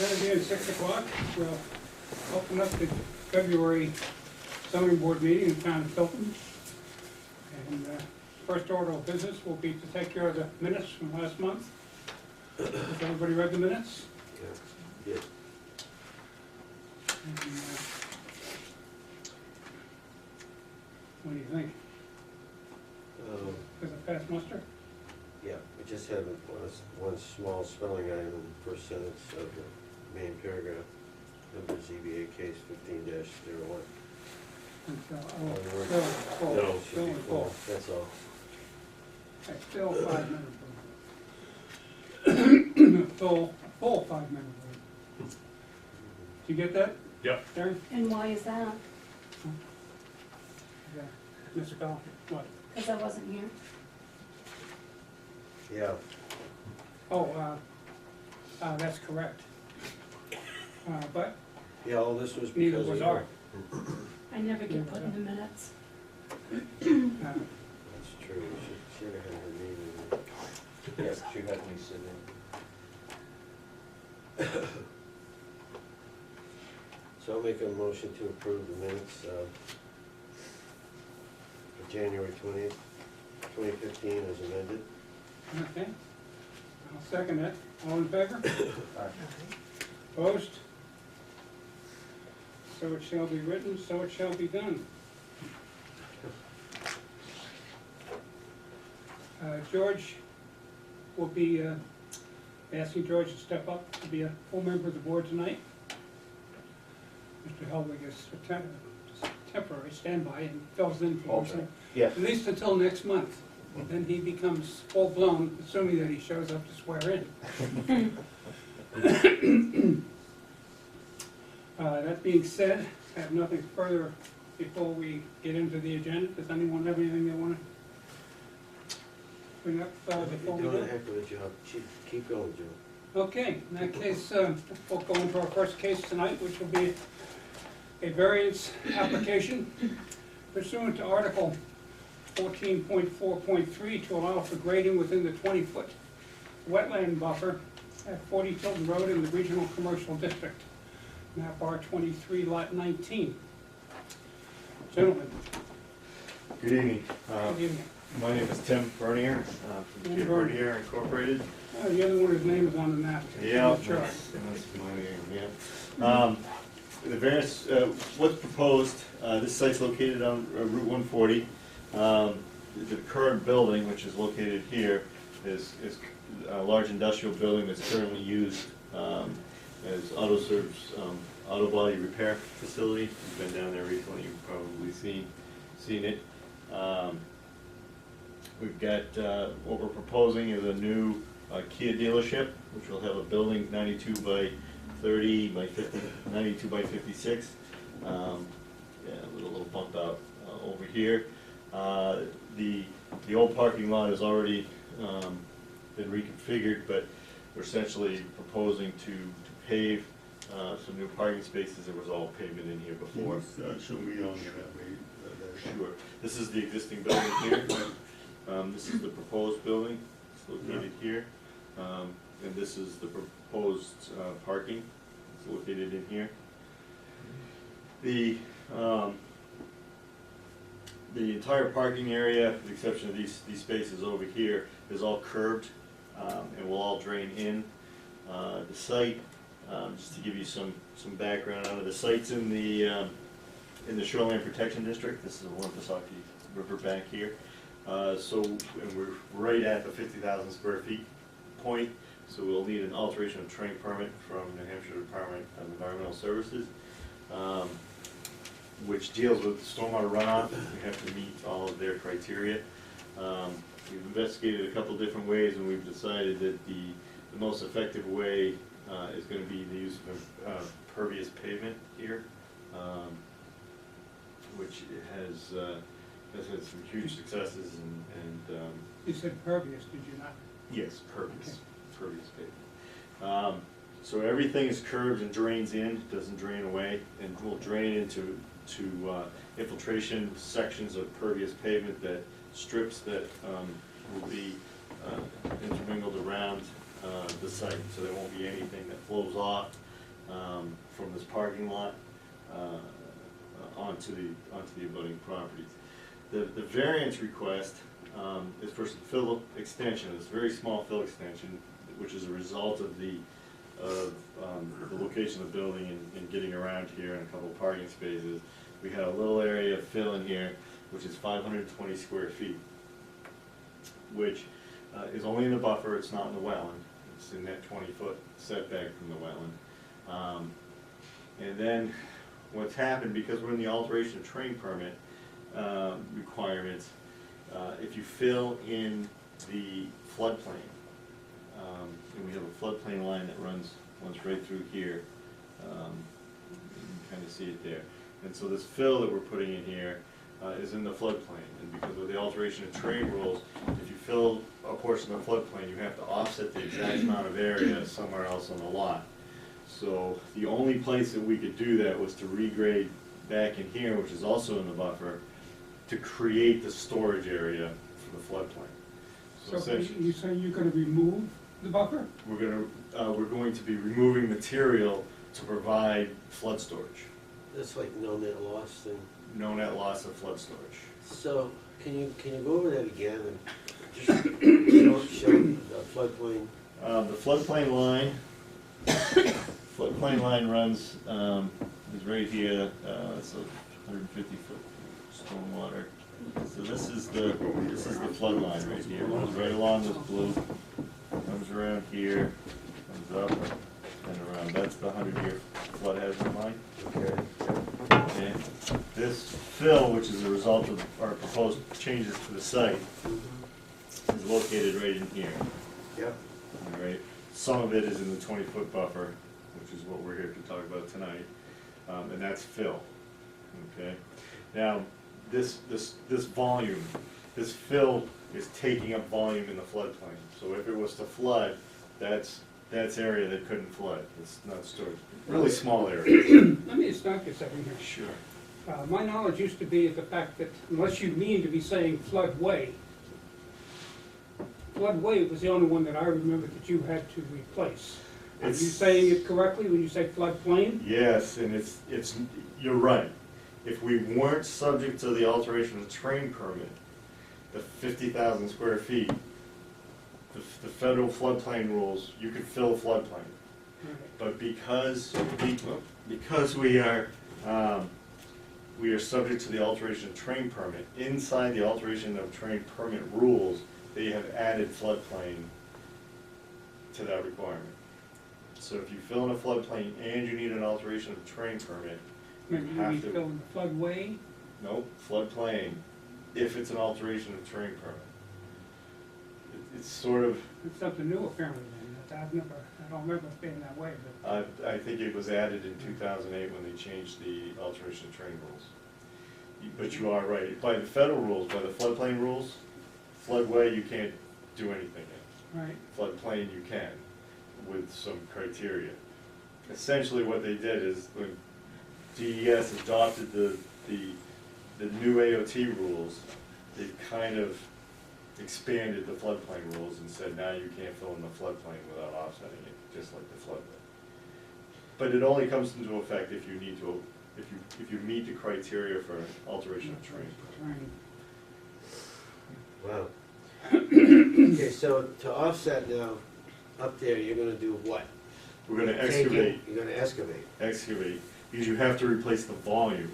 Saturday at 6 o'clock, we'll open up the February zoning board meeting in town of Tilton. And first order of business will be to take care of the minutes from last month. Has everybody read the minutes? Yeah. And, what do you think? Does it pass muster? Yeah, we just have one small spelling item in the first sentence of the main paragraph, under ZBA case 15-01. Still No, it should be full. full, that's all. Okay, still 5 minutes. Full 5 minutes. Did you get that? Yep. Darren? And why is that? Yeah. Mr. Bell, what? Because I wasn't here. Yeah, Oh, that's correct. But yeah, all this was neither because of was you. Art. I never get put in the minutes. That's true, she should have had her name in there. Yes, she had me sit in. So I'll make a motion to approve the minutes of January 20th, 2015 as amended. Okay. I'll second it. All in favor? Opposed? So it shall be written, so it shall be done. George will be asking George to step up to be a full member of the board tonight. Mr. Helwig is a temporary standby and fills in for him, Yes. at least until next month. Then he becomes full-blown, assuming that he shows up to swear in. That being said, I have nothing further before we get into the agenda. Does anyone have anything they want to bring up before we You're do? doing a heck of a job. Keep going, Joe. Okay, in that case, we'll go into our first case tonight, which will be a variance application pursuant to Article 14.4.3 to allow for grading within the 20-foot wetland buffer at 40 Tilton Road in the Regional Commercial District, map R23, lot 19. Gentlemen, Good evening. good evening. My name is Tim Bernier, from Tim Bernier Incorporated. The other one, his name is on the map. Yeah, Sure. that's my name, yeah. The variance, what's proposed, this site's located on Route 140. The current building, which is located here, is a large industrial building that's currently used as AutoServe's auto body repair facility. You've been down there recently, you've probably seen it. We've got, what we're proposing is a new Kia dealership, which will have a building 92 by 30 by 50, 92 by 56. Yeah, with a little bump out over here. The old parking lot has already been reconfigured, but we're essentially proposing to pave some new parking spaces. There was all pavement in here before. Show me on that way. Sure. This is the existing building here. This is the proposed building. It's located here. And this is the proposed parking. It's located in here. The entire parking area, with the exception of these spaces over here, is all curbed and will all drain in. The site, just to give you some background on it, the site's in the Shoreline Protection District. This is the Winnipesaukee River bank here. And we're right at the 50,000 square feet point, so we'll need an alteration of terrain permit from New Hampshire Department of Environmental Services, which deals with stormwater runoff. We have to meet all of their criteria. We've investigated a couple different ways, and we've decided that the most effective way is going to be the use of pervious pavement here, which has had some huge successes and You said pervious, did you not? yes, pervious pavement. So everything is curved and drains in, doesn't drain away, and will drain into infiltration sections of pervious pavement, that strips that will be intermingled around the site, so there won't be anything that flows off from this parking lot onto the abutting properties. The variance request is for some fill extension, it's a very small fill extension, which is a result of the location of the building and getting around here and a couple of parking spaces. We had a little area of fill in here, which is 520 square feet, which is only in the buffer, it's not in the wetland. It's in that 20-foot setback from the wetland. And then what's happened, because we're in the alteration of terrain permit requirements, if you fill in the floodplain, and we have a floodplain line that runs right through here, you can kind of see it there. And so this fill that we're putting in here is in the floodplain, and because of the alteration of terrain rules, if you fill a portion of the floodplain, you have to offset the exact amount of area somewhere else on the lot. So the only place that we could do that was to regrade back in here, which is also in the buffer, to create the storage area for the floodplain. So essentially, you say you're gonna remove the buffer? we're going to be removing material to provide flood storage. That's like no net loss thing. No net loss of flood storage. So, can you go over that again and just show the floodplain? The floodplain line runs, is right here, it's a 150-foot stormwater. So this is the flood line right here, it goes right along this blue, comes around here, comes up and around, that's the 100-year flood hazard line. Okay. Okay. This fill, which is a result of our proposed changes to the site, is located right in here. Yep. All right. Some of it is in the 20-foot buffer, which is what we're here to talk about tonight, and that's fill. Okay. Now, this volume, this fill is taking up volume in the floodplain. So if it was to flood, that's area that couldn't flood. It's not stored. Really small area. Let me stop you a second here. Sure. My knowledge used to be the fact that unless you mean to be saying floodway, floodway was the only one that I remember that you had to replace. Are you It's- saying it correctly when you say floodplain? Yes, and it's, you're right. If we weren't subject to the alteration of the terrain permit, the 50,000 square feet, the federal floodplain rules, you could fill floodplain. But because we are subject to the alteration of terrain permit, inside the alteration of terrain permit rules, they have added floodplain to that requirement. So if you fill in a floodplain and you need an alteration of terrain permit, Maybe you have mean to- fill in the floodway? nope, floodplain, if it's an alteration of terrain permit. It's sort of, It's something new apparently, then. I don't remember it being that way, but. I think it was added in 2008 when they changed the alteration of terrain rules. But you are right, by the federal rules, by the floodplain rules, floodway you can't do anything in. Right. Floodplain you can, with some criteria. Essentially what they did is when DES adopted the new AOT rules, they kind of expanded the floodplain rules and said now you can't fill in the floodplain without offsetting it, just like the floodway. But it only comes into effect if you need to, if you meet the criteria for alteration of terrain. Wow. Okay, so to offset now, up there, you're gonna do what? We're gonna Taking- excavate, You're gonna excavate. because you have to replace the volume.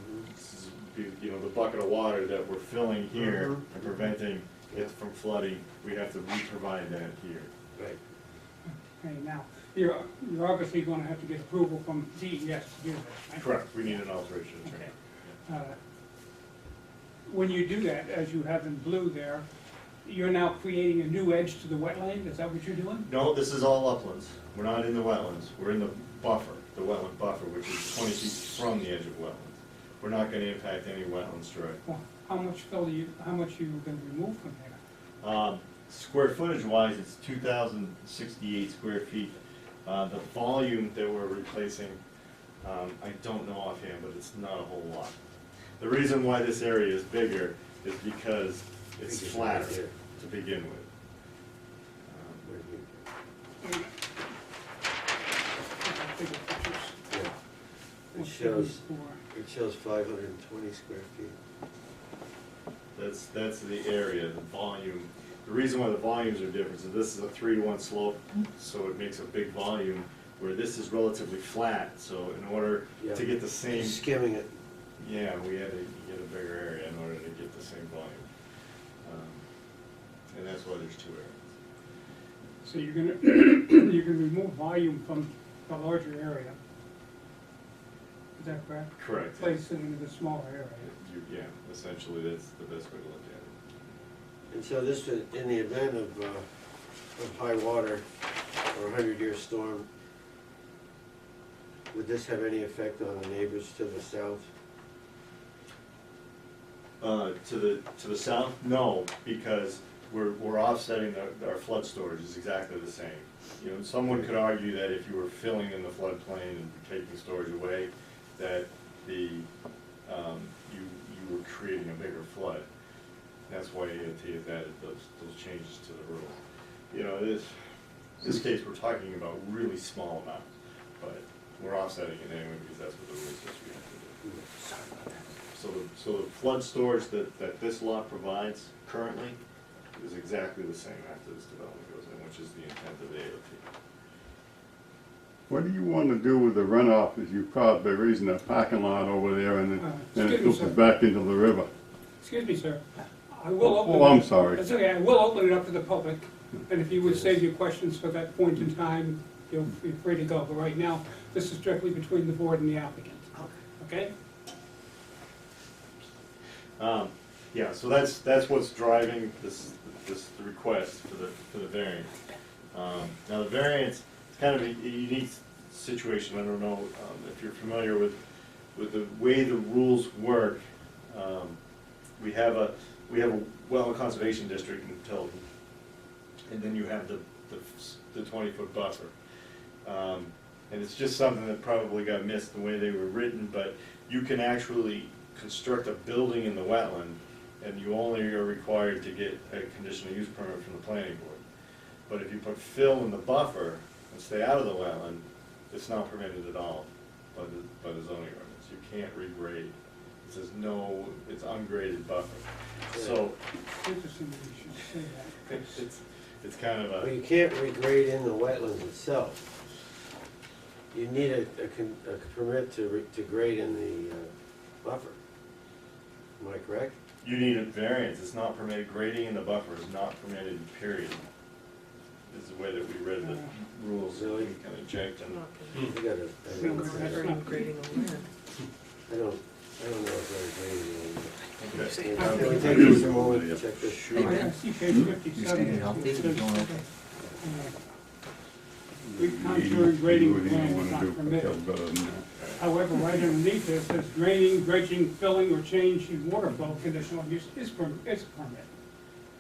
Mhm. This is, you know, the bucket of water that we're filling here Mhm. and preventing it from flooding, we have to re-provide that here. Right. Okay, now, you're obviously gonna have to get approval from DES to do that, right? Correct, we need an alteration of terrain. Okay. When you do that, as you have in blue there, you're now creating a new edge to the wetland, is that what you're doing? No, this is all uplands, we're not in the wetlands, we're in the buffer, the wetland buffer, which is 20 feet from the edge of wetlands. We're not gonna impact any wetlands directly. Well, how much you gonna remove from there? Square footage wise, it's 2,068 square feet. The volume that we're replacing, I don't know offhand, but it's not a whole lot. The reason why this area is bigger is because it's Figures flatter right here. to begin with. Where's the- I figured shows, 74. it shows 520 square feet. That's the area, the volume. The reason why the volumes are different is this is a 3-to-1 slope, so it makes a big volume, where this is relatively flat, so in order Yeah. to get the same, Skimming it. yeah, we had to get a bigger area in order to get the same volume. And that's why there's 2 areas. So you're gonna, you're gonna remove volume from the larger area. Is that correct? Correct. Place it into the smaller area. Yeah, essentially, that's the best way to look at it. And so this, would- in the event of high water or a 100-year storm, would this have any effect on the neighbors to the south? To the south, no, because we're offsetting our flood storage is exactly the same. You know, someone could argue that if you were filling in the floodplain and taking storage away, that you were creating a bigger flood. That's why AOT has added those changes to the rule. You know, this case, we're talking about really small amounts, but we're offsetting it anyway because that's what the rule says we have to do. So the flood storage that this lot provides currently is exactly the same after this development goes in, which is the intent of the AOT. What do you want to do with the runoff as you called by raising that parking lot over there and then Excuse it me, goes sir. back into the river? Excuse me, sir. I will open. Oh, I'm sorry. That's okay, I will open it up to the public, and if you would save your questions for that point in time, you'll be free to go. But right now, this is strictly between the board and the applicant. Okay? Yeah, so that's what's driving this request for the variance. Now the variance is kind of a unique situation. I don't know if you're familiar with the way the rules work. We have a wetland conservation district in Tilton, and then you have the 20-foot buffer. And it's just something that probably got missed the way they were written, but you can actually construct a building in the wetland, and you only are required to get a conditional use permit from the planning board. But if you put fill in the buffer and stay out of the wetland, it's not permitted at all by the zoning ordinance. You can't regrade. It says no, it's ungraded buffer. So It's interesting that you should say that. it's kind of Well, a, you can't regrade in the wetlands itself. You need a permit to grade in the buffer. Am I correct? you need a variance. It's not permitted. Grading in the buffer is not permitted, period. This is the way that we read the rules, and we kind of checked and. You gotta, I don't know if they're grading Okay. Can we take just a moment to check this? I see page 57. It says, Recontouring grading What do you plan is want to not do? permitted. Better than that. However, right underneath it says draining, dredging, filling, or change in water flow conditional use is permit. It's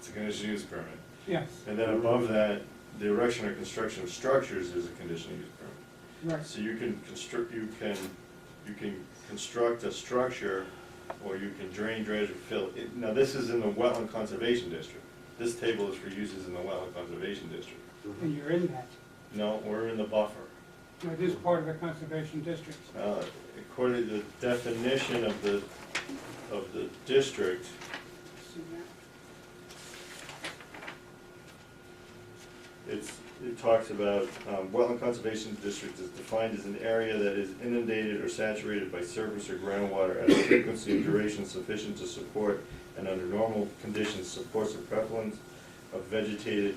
a conditional use permit. Yes, And then above that, the erection or construction of structures is a conditional use permit. right. So you can construct, you can construct a structure, or you can drain, dredge, or fill. Now, this is in the wetland conservation district. This table is for uses in the wetland conservation district. And you're in that. No, we're in the buffer. No, it is part of the conservation district. According to the definition of the district, See that? it talks about, wetland conservation district is defined as an area that is inundated or saturated by surface or groundwater at a frequency and duration sufficient to support, and under normal conditions, supports the prevalence of vegetation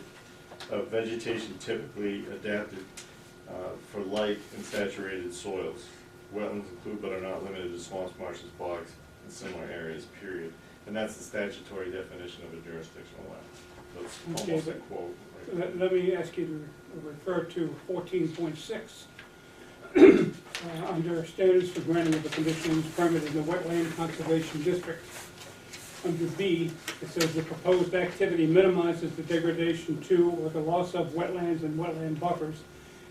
typically adapted for light and saturated soils. Wetlands include but are not limited to swamps, marshes, bogs, and similar areas, period. And that's the statutory definition of a jurisdictional wetland. That's Okay, almost a but- quote. Right? Let me ask you to refer to 14.6. Under standards for granting of a conditional use permit in the wetland conservation district. Under B, it says the proposed activity minimizes the degradation to or the loss of wetlands and wetland buffers,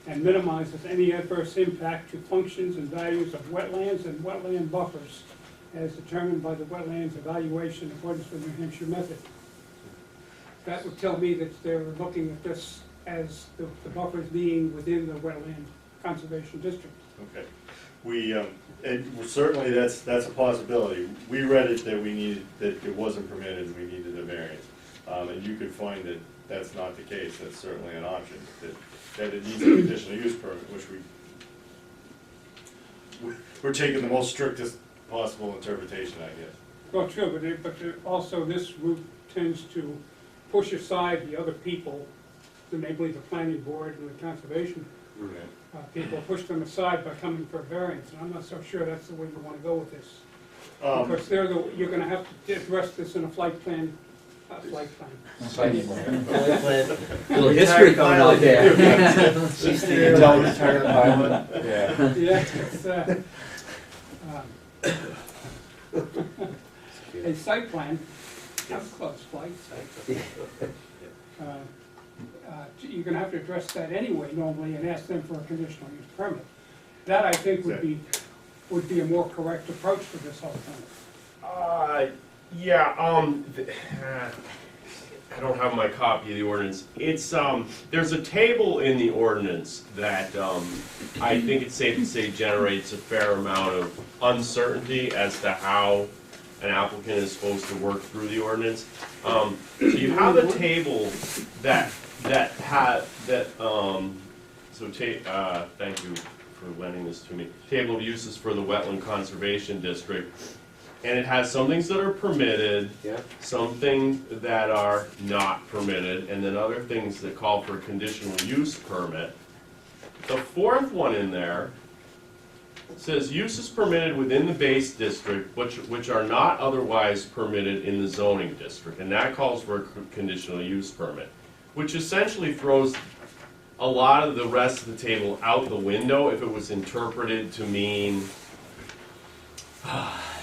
and minimizes any adverse impact to functions and values of wetlands and wetland buffers as determined by the wetlands evaluation in accordance with New Hampshire method. That would tell me that they're looking at this as the buffers being within the wetland conservation district. Okay. We, and certainly that's a possibility. We read it that we needed, that it wasn't permitted, we needed a variance. And you could find that that's not the case, that's certainly an option, that it needs a conditional use permit, which we're taking the most strictest possible interpretation, I guess. Well, true, but also this route tends to push aside the other people, namely the planning board and the conservation people, push them aside by coming for a variance, and I'm not so sure that's the way you want to go with this. Because you're gonna have to address this in a flight plan. Little history coming out there. She's the intelligent retirement pilot. Yeah. Yeah, it's a site plan, not close flight. You're gonna have to address that anyway normally and ask them for a conditional use permit. That, I think, would be a more correct approach to this whole thing. Yeah, I don't have my copy of the ordinance. It's, there's a table in the ordinance that, I think it's safe to say generates a fair amount of uncertainty as to how an applicant is supposed to work through the ordinance. So you have a table thank you for lending this to me. Table of uses for the Wetland Conservation District. And it has some things that are permitted, some things that are not permitted, and then other things that call for a conditional use permit. The fourth one in there says uses permitted within the base district, which are not otherwise permitted in the zoning district, and that calls for a conditional use permit, which essentially throws a lot of the rest of the table out the window if it was interpreted to mean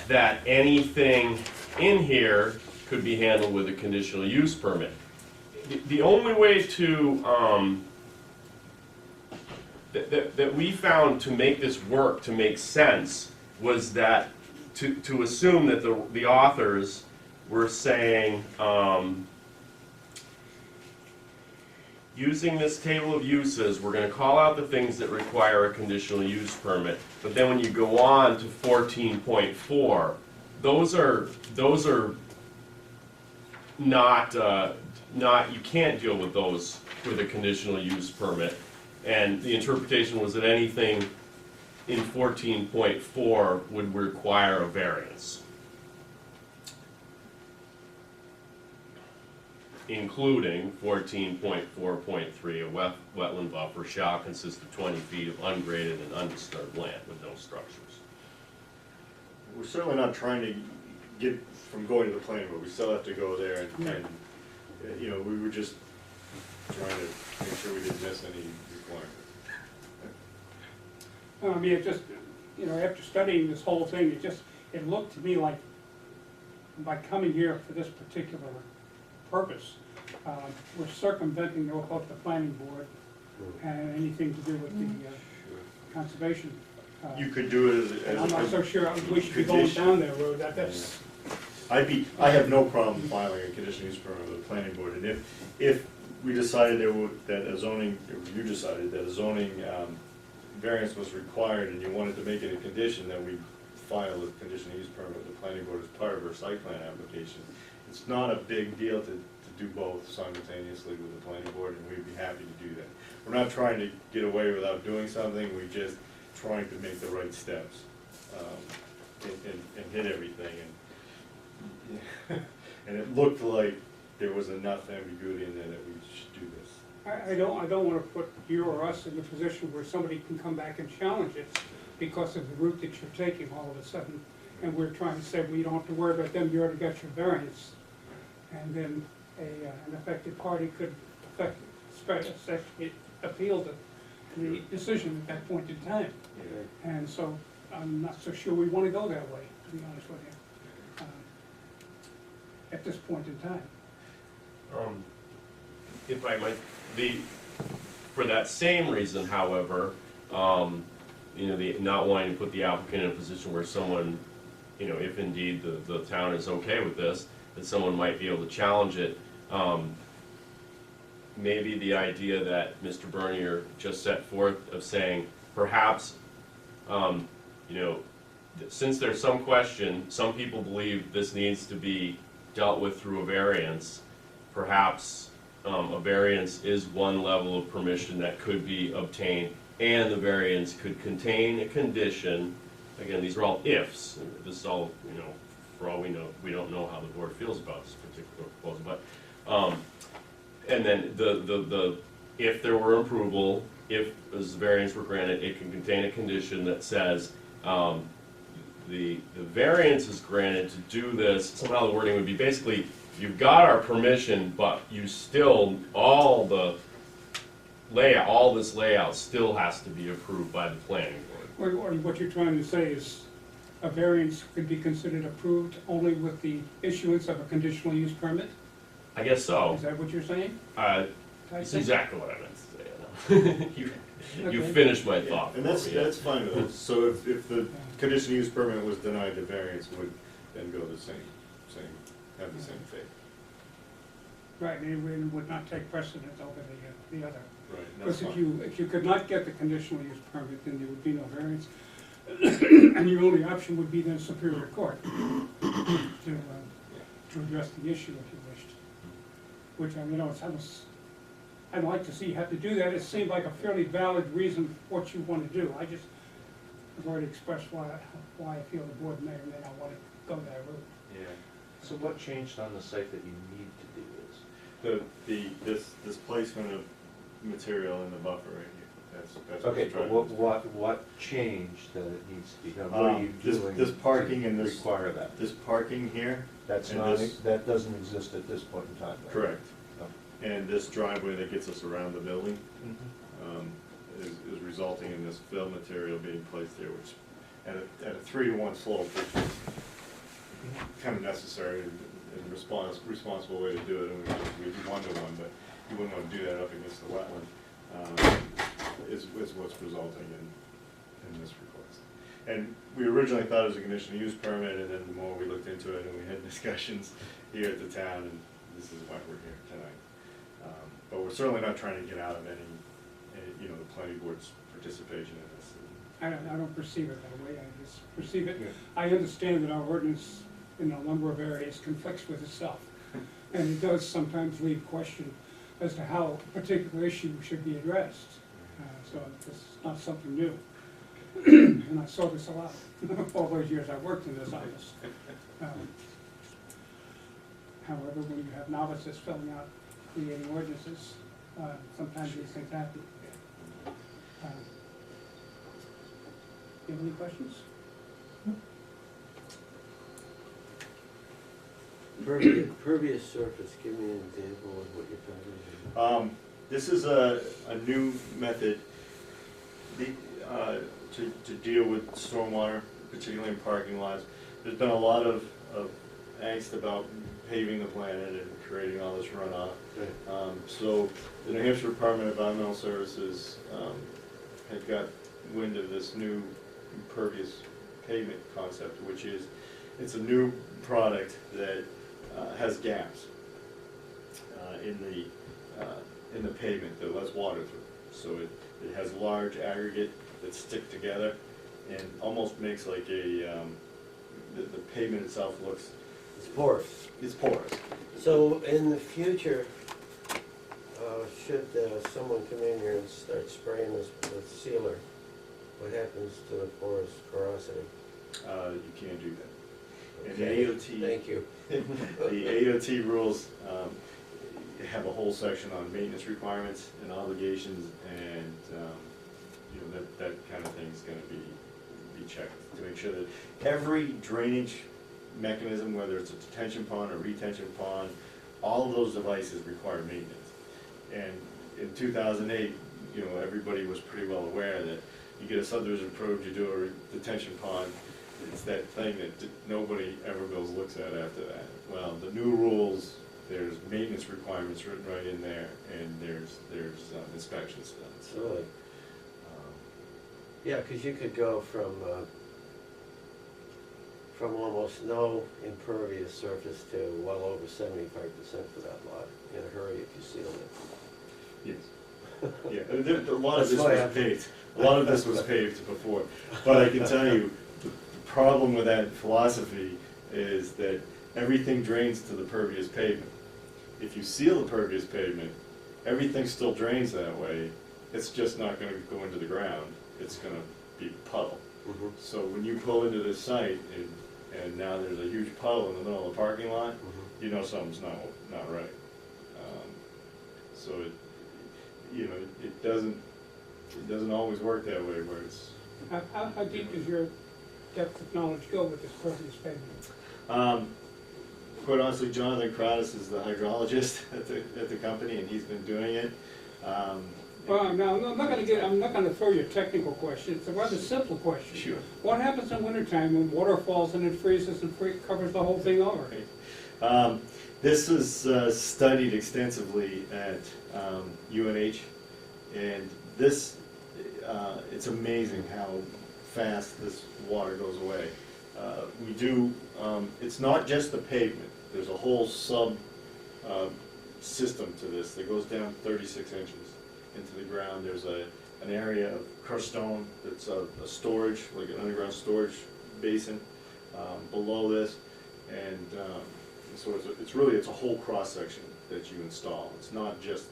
that anything in here could be handled with a conditional use permit. The only way to, that we found to make this work, to make sense, was that to assume that the authors were saying, using this table of uses, we're going to call out the things that require a conditional use permit. But then when you go on to 14.4, those are not, you can't deal with those with a conditional use permit. And the interpretation was that anything in 14.4 would require a variance, including 14.4.3, a wetland buffer shall consist of 20 feet of ungraded and undisturbed land with no structures. We're certainly not trying to get from going to the planning board, we still have to go there and you know, we were just trying to make sure we didn't miss any requirements. I mean, it just, you know, after studying this whole thing, it looked to me like by coming here for this particular purpose, we're circumventing both the planning board and anything to do with the conservation. You could do it as I'm not so sure we should be going down that road. That's. I have no problem filing a conditional use permit with the planning board, and if we decided that a zoning, or you decided that a zoning variance was required and you wanted to make it a condition, then we file a conditional use permit with the planning board as part of our site plan application. It's not a big deal to do both simultaneously with the planning board, and we'd be happy to do that. We're not trying to get away without doing something, we're just trying to make the right steps and hit everything. And it looked like there was enough ambiguity in there that we should do this. I don't want to put you or us in a position where somebody can come back and challenge it because of the route that you're taking all of a sudden. And we're trying to say, well, you don't have to worry about them, you already got your variance. And then an affected party could appeal the decision at that point in time. And so I'm not so sure we want to go that way, to be honest with you, at this point in time. If I might, for that same reason, however, you know, the not wanting to put the applicant in a position where someone, you know, if indeed the town is okay with this, that someone might be able to challenge it. Maybe the idea that Mr. Bernier just set forth of saying, perhaps You know, since there's some question, some people believe this needs to be dealt with through a variance. Perhaps a variance is one level of permission that could be obtained, and the variance could contain a condition. Again, these are all ifs. This is all, you know, for all we know, we don't know how the board feels about this particular proposal. But and then if there were approval, if this variance were granted, it can contain a condition that says the variance is granted to do this. Somehow the wording would be basically, you've got our permission, but you still, all this layout still has to be approved by the planning board. Or what you're trying to say is a variance could be considered approved only with the issuance of a conditional use permit? I guess so. Is that what you're saying? That's exactly what I meant to say. You Okay. finished my thought. And that's, for me. that's fine with us. So if the conditional use permit was denied, the variance would then go the same, have the same fate. Right, it would not take precedence over the other. Right, and that's Because fine. if you could not get the conditional use permit, then there would be no variance. And your only option would be then Superior Court to address the issue if you wished. Which, I mean, you know, I'd like to see you have to do that. It seemed like a fairly valid reason for what you want to do. I just have already expressed why I feel the board may or may not want to go that route. Yeah. So what changed on the site that you need to do this? This placement of material in the buffer right here, that's what's Okay, driving but this. what changed that it needs to be done? What are you doing? This parking to and this. require that? This parking here. That's and not, this- that doesn't exist at this point in time, right? Correct. No. And this driveway that gets us around the building Mhm. is resulting in this fill material being placed there, which at a 3-to-1 slope, which is kind of necessary and responsible way to do it. And we do 1-to-1, but you wouldn't want to do that up against the wetland, is what's resulting in this request. And we originally thought it was a conditional use permit, and then the more we looked into it and we had discussions here at the town, and this is why we're here tonight. But we're certainly not trying to get out of any the planning board's participation in this. I don't perceive it that way. I just perceive it. Yeah. I understand that our ordinance in a number of areas conflicts with itself. And it does sometimes leave question as to how a particular issue should be addressed. So this is not something new. And I saw this a lot all those years I worked in this office. However, when you have novices filling out, creating ordinances, sometimes these things happen. Do you have any questions? Pervious surface, give me an example of what you're talking about. This is a new method to deal with stormwater, particularly in parking lots. There's been a lot of angst about paving the planet and creating all this runoff. So the New Hampshire Department of Environmental Services had got wind of this new impervious pavement concept, which is, it's a new product that has gaps in the pavement that lets water through. So it has large aggregate that stick together and almost makes like a, the pavement itself looks, It's porous. it's porous. So in the future, should someone come in here and start spraying this with sealer, what happens to the porous porosity? You can't do that. And Okay, the AOT. Thank you. The AOT rules have a whole section on maintenance requirements and obligations, and that kind of thing is going to be checked to make sure that every drainage mechanism, whether it's a detention pond or retention pond, all of those devices require maintenance. And in 2008, everybody was pretty well aware that you get a subdivision approved, you do a detention pond, it's that thing that nobody ever goes looks at after that. Well, the new rules, there's maintenance requirements written right in there, and there's inspections done. So, Really? Yeah, because you could go from almost no impervious surface to well over 75% for that lot in a hurry if you seal it. yes. Yeah, a lot of this That's why was paved, a lot of this was paved before. But I can tell you, the problem with that philosophy is that everything drains to the pervious pavement. If you seal the pervious pavement, everything still drains that way, it's just not gonna go into the ground, it's gonna be puddle. Mhm, So when you pull into this site, and now there's a huge puddle in the middle of the parking lot, mhm. you know something's not right. So it, you know, it doesn't always work that way where it's, How deep does your depth of knowledge go with this pervious pavement? quite honestly, Jonathan Crowdis is the hydrologist at the company, and he's been doing it. Well, now, I'm not gonna throw you a technical question, it's a rather simple question. Sure. What happens in wintertime when water falls and it freezes and covers the whole thing over? This was studied extensively at UNH, and this, it's amazing how fast this water goes away. We do, it's not just the pavement, there's a whole system to this that goes down 36 inches into the ground. There's an area of crushed stone that's a storage, like an underground storage basin below this, and so it's a whole cross-section that you install. It's not just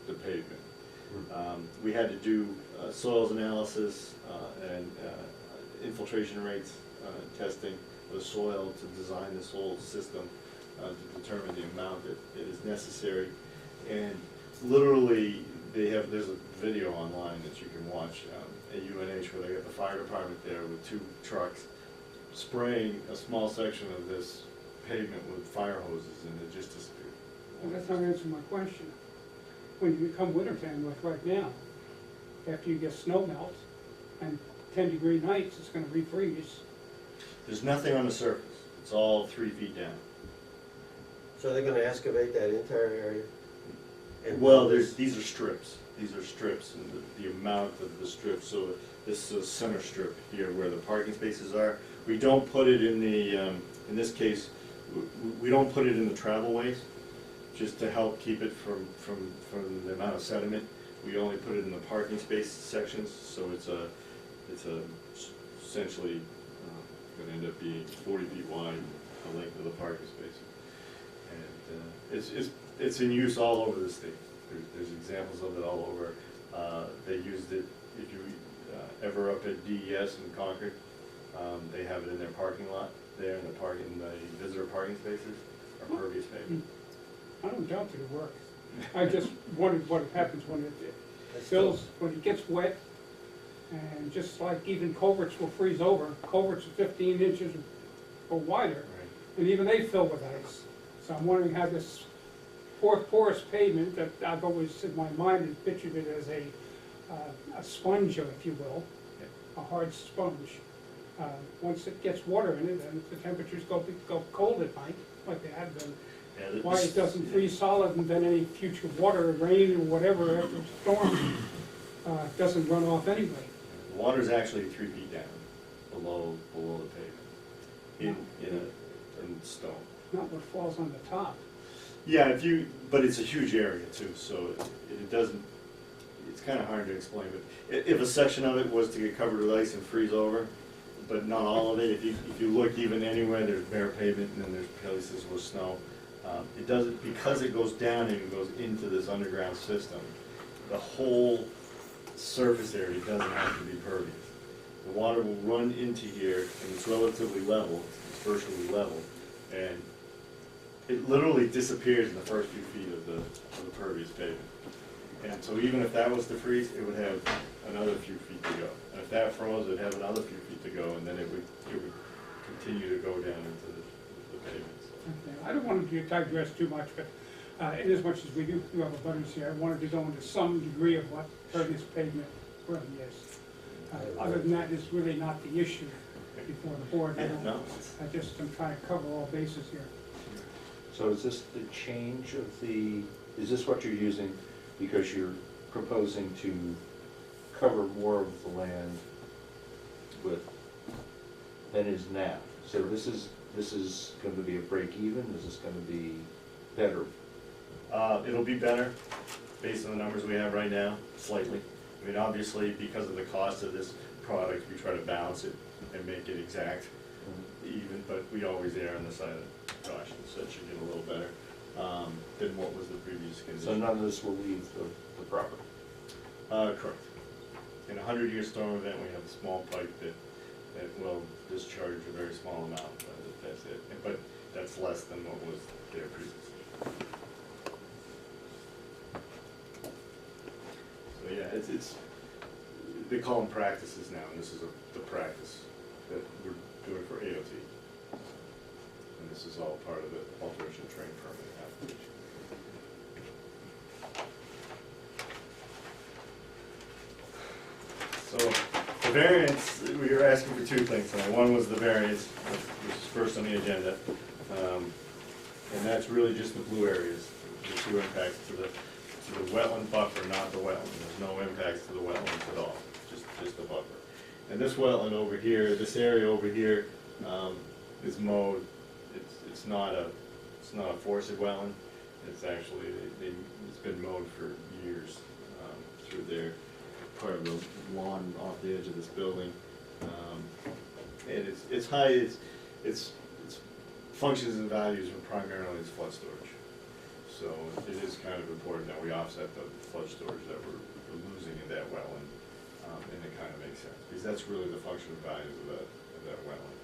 the pavement. We had to do soils analysis and infiltration rates testing of the soil to design this whole system to determine the amount that is necessary. And literally, there's a video online that you can watch at UNH where they got the fire department there with 2 trucks spraying a small section of this pavement with fire hoses, and it just disappeared. Well, that's not answering my question. When you become wintertime, like right now, after you get snow melt and 10-degree nights, it's gonna refreeze. There's nothing on the surface. It's all 3 feet down. So they're gonna excavate that entire area? And Well, this- these are strips. These are strips, and the amount of the strips. So this is a center strip here where the parking spaces are. We don't put it in the, in this case, we don't put it in the travel ways, just to help keep it from the amount of sediment. We only put it in the parking space sections, so it's essentially gonna end up being 40 feet wide, the length of the parking space. And it's in use all over the state. There's examples of it all over. They used it, if you ever up at DES in Concord, they have it in their parking lot there, in the visitor parking spaces, or pervious pavement. I don't doubt that it works. I just wondered what happens when it fills, when it gets wet, and just like even culverts will freeze over. Culverts are 15 inches or wider, Right. and even they fill with ice. So I'm wondering how this porous pavement that I've always, in my mind, had pictured it as a sponge, if you will, a hard sponge. Once it gets water in it, and the temperatures go cold at night, like they have been, Yeah, why it doesn't freeze solid, and then any future water, rain or whatever after a storm doesn't run off anyway. The water's actually 3 feet down, below the pavement, in stone. Not what falls on the top. Yeah, but it's a huge area too, so it doesn't, it's kind of hard to explain, but if a section of it was to get covered with ice and freeze over, but not all of it, if you look even anywhere, there's bare pavement and then there's places with snow. It doesn't, because it goes down and it goes into this underground system, the whole surface area doesn't have to be pervious. The water will run into here, and it's relatively level, it's virtually level, and it literally disappears in the first few feet of the pervious pavement. And so even if that was to freeze, it would have another few feet to go. And if that froze, it'd have another few feet to go, and then it would continue to go down into the pavements. Okay. I don't want to digress too much, but in as much as we do have abundance here, I wanted to go into some degree of what pervious pavement really is. Other than that, is really not the issue before the board. Yeah, no. I just am trying to cover all bases here. So is this the change of is this what you're using because you're proposing to cover more of the land than is now? So this is going to be a break even, is this going to be better? It'll be better. based on the numbers we have right now, slightly. I mean, obviously, because of the cost of this product, we try to balance it and make it exact, even, but we always err on the side of caution, so it should get a little better than what was the previous condition. So none of this will leave the property? Correct. In a 100-year storm event, we have a small pipe that will discharge a very small amount, that's it. But that's less than what was there previously. So yeah, it's they call them practices now, and this is the practice that we're doing for AOT. And this is all part of the alteration train permit application. So the variance, we were asking for two things tonight. One was the variance, which is first on the agenda. And that's really just the blue areas, the two impacts to the wetland buffer, not the wetland. There's no impacts to the wetlands at all, just the buffer. And this wetland over here, this area over here, is mowed. It's not a forested wetland. It's actually, it's been mowed for years through there, part of the lawn off the edge of this building. And it's high, its functions and values are primarily as flood storage. So it is kind of important that we offset the flood storage that we're losing in that wetland, and it kind of makes sense, because that's really the function and values of that wetland.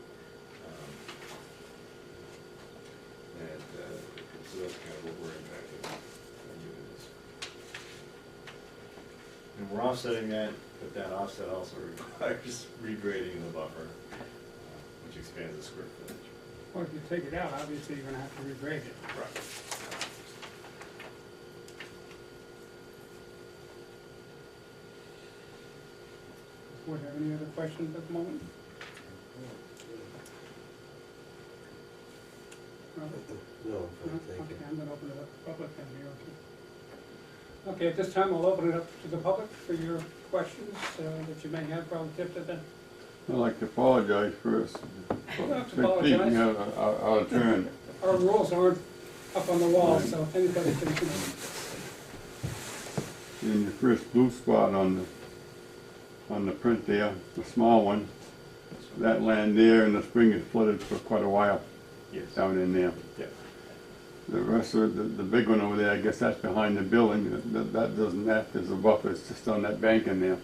So that's kind of what we're impacting by doing this. And we're offsetting that, but that offset also requires regrading the buffer, which expands the square footage. Well, if you take it out, obviously you're gonna have to regrade it. Right. Would have any other questions at the moment? No? No, No? thank Okay, you. I'm gonna open it up to the public then here, okay. Okay, at this time, I'll open it up to the public for your questions that you may have relative to the, I'd like to apologize first You don't have to for speaking apologize. out of turn. our rules aren't up on the wall, so anybody can, In the first blue spot on the print there, the small one, that land there in the spring is flooded for quite a while Yes. down in there. Yeah. The rest of the big one over there, I guess that's behind the building, that doesn't act as a buffer, it's just on that bank in there.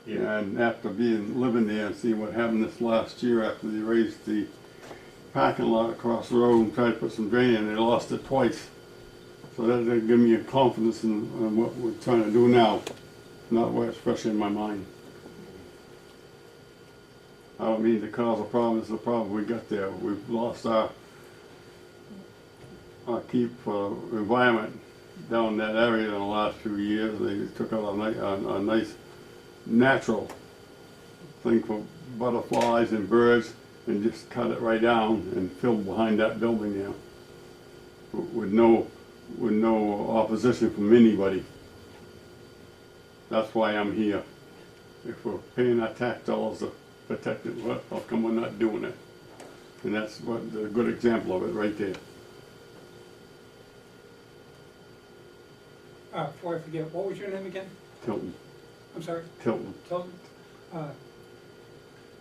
Yeah. And after living there and seeing what happened this last year after they raised the parking lot across the road and tried to put some drain in, they lost it twice. So that gave me a confidence in what we're trying to do now, not what's fresh in my mind. I don't mean to cause a problem, it's a problem we got there. We've lost our keep environment down that area in the last few years. They took out a nice natural thing for butterflies and birds and just cut it right down and filled behind that building there with no opposition from anybody. That's why I'm here. If we're paying our tax dollars to protect it, how come we're not doing it? And that's what a good example of it right there. before I forget, what was your name again? Tilton, I'm sorry, Tilton. Tilton? I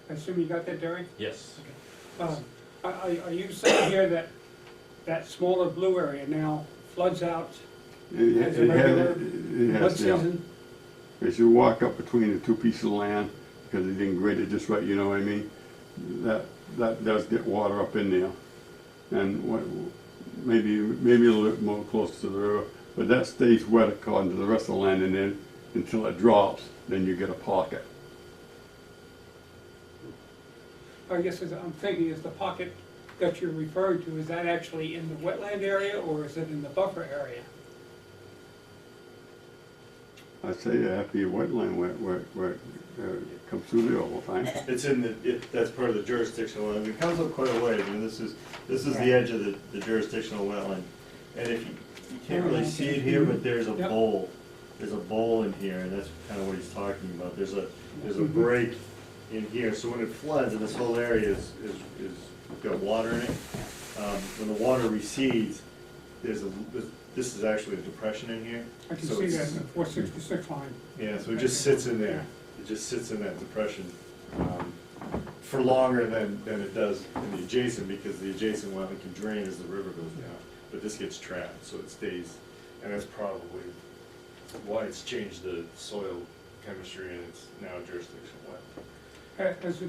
assume you got that, Derry? Yes. Are you saying here that that smaller blue area now floods out as a regular flood season? As you walk up between the two pieces of land, because they didn't grade it just right, you know what I mean? That does get water up in there. And maybe a little bit more close to the river, but that stays wet according to the rest of the land, and then until it drops, then you get a pocket. I guess I'm thinking, is the pocket that you're referring to, is that actually in the wetland area or is it in the buffer area? I'd say you have to be a wetland where it comes through there all the time. It's in that's part of the jurisdictional wetland. It comes up quite a way. I mean, this is the edge of the jurisdictional wetland. And if you can't really see it here, but there's a Yep. bowl. There's a bowl in here, and that's kind of what he's talking about. There's a break in here, so when it floods, and this whole area is got water in it, when the water recedes, this is actually a depression in here. I can So see it's- that in the 466 line. Yeah, so it just sits in there. It just sits in that depression for longer than it does in the adjacent, because the adjacent wetland can drain as the river goes down. But this gets trapped, so it stays, and that's probably why it's changed the soil chemistry and it's now jurisdictional wetland. As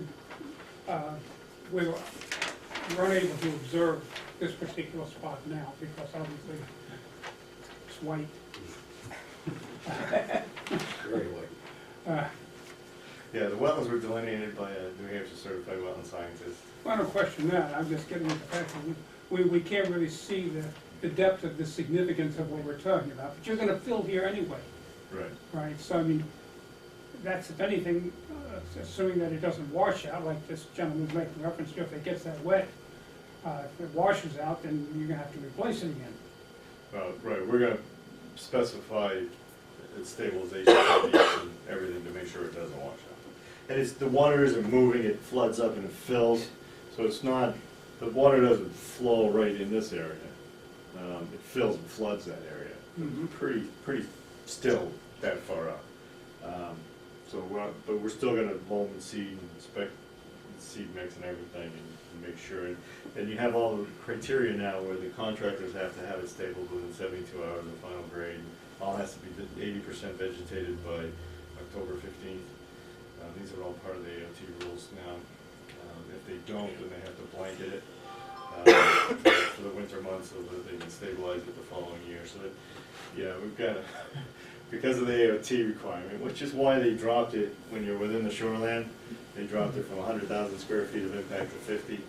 we were unable to observe this particular spot now, because obviously it's white. Very white. Yeah, the wetlands were delineated by a New Hampshire certified wetland scientist. I don't question that, I'm just getting at the fact that we can't really see the depth of the significance of what we're talking about, but you're gonna fill here anyway, Right. right? So I mean, that's, if anything, assuming that it doesn't wash out, like this gentleman's making reference to, if it gets that wet, if it washes out, then you're gonna have to replace it again. Right, we're gonna specify its stabilization techniques and everything to make sure it doesn't wash out. And it's, the water isn't moving, it floods up and it fills, so it's not, the water doesn't flow right in this area. It fills and floods that area. Mhm. Pretty still that far up. But we're still gonna loam and seed and inspect the seed mix and everything and make sure. And you have all the criteria now where the contractors have to have it stabled within 72 hours of final grade. All has to be 80% vegetated by October 15th. These are all part of the AOT rules now. If they don't, then they have to blanket it for the winter months so that they can stabilize it the following year. So that, yeah, we've got, because of the AOT requirement, which is why they dropped it when you're within the shoreline. They dropped it from 100,000 square feet of impact to 50, is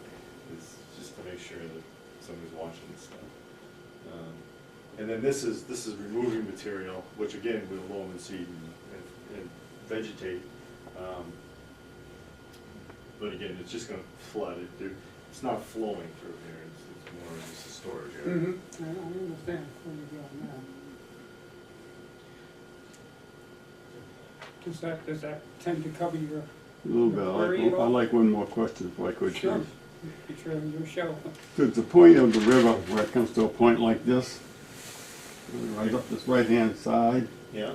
just to make sure that somebody's watching this stuff. And then this is removing material, which again will loam and seed and vegetate. But again, it's just going to flood. It's not flowing through here. It's more just a storage area. Mm-hmm. I understand where you're going now. Does that tend to cover your? A little bit. I'd like one more question if I could. Sure. please. It's your show. To the point of the river where it comes to a point like this, right up this right-hand side, Yeah.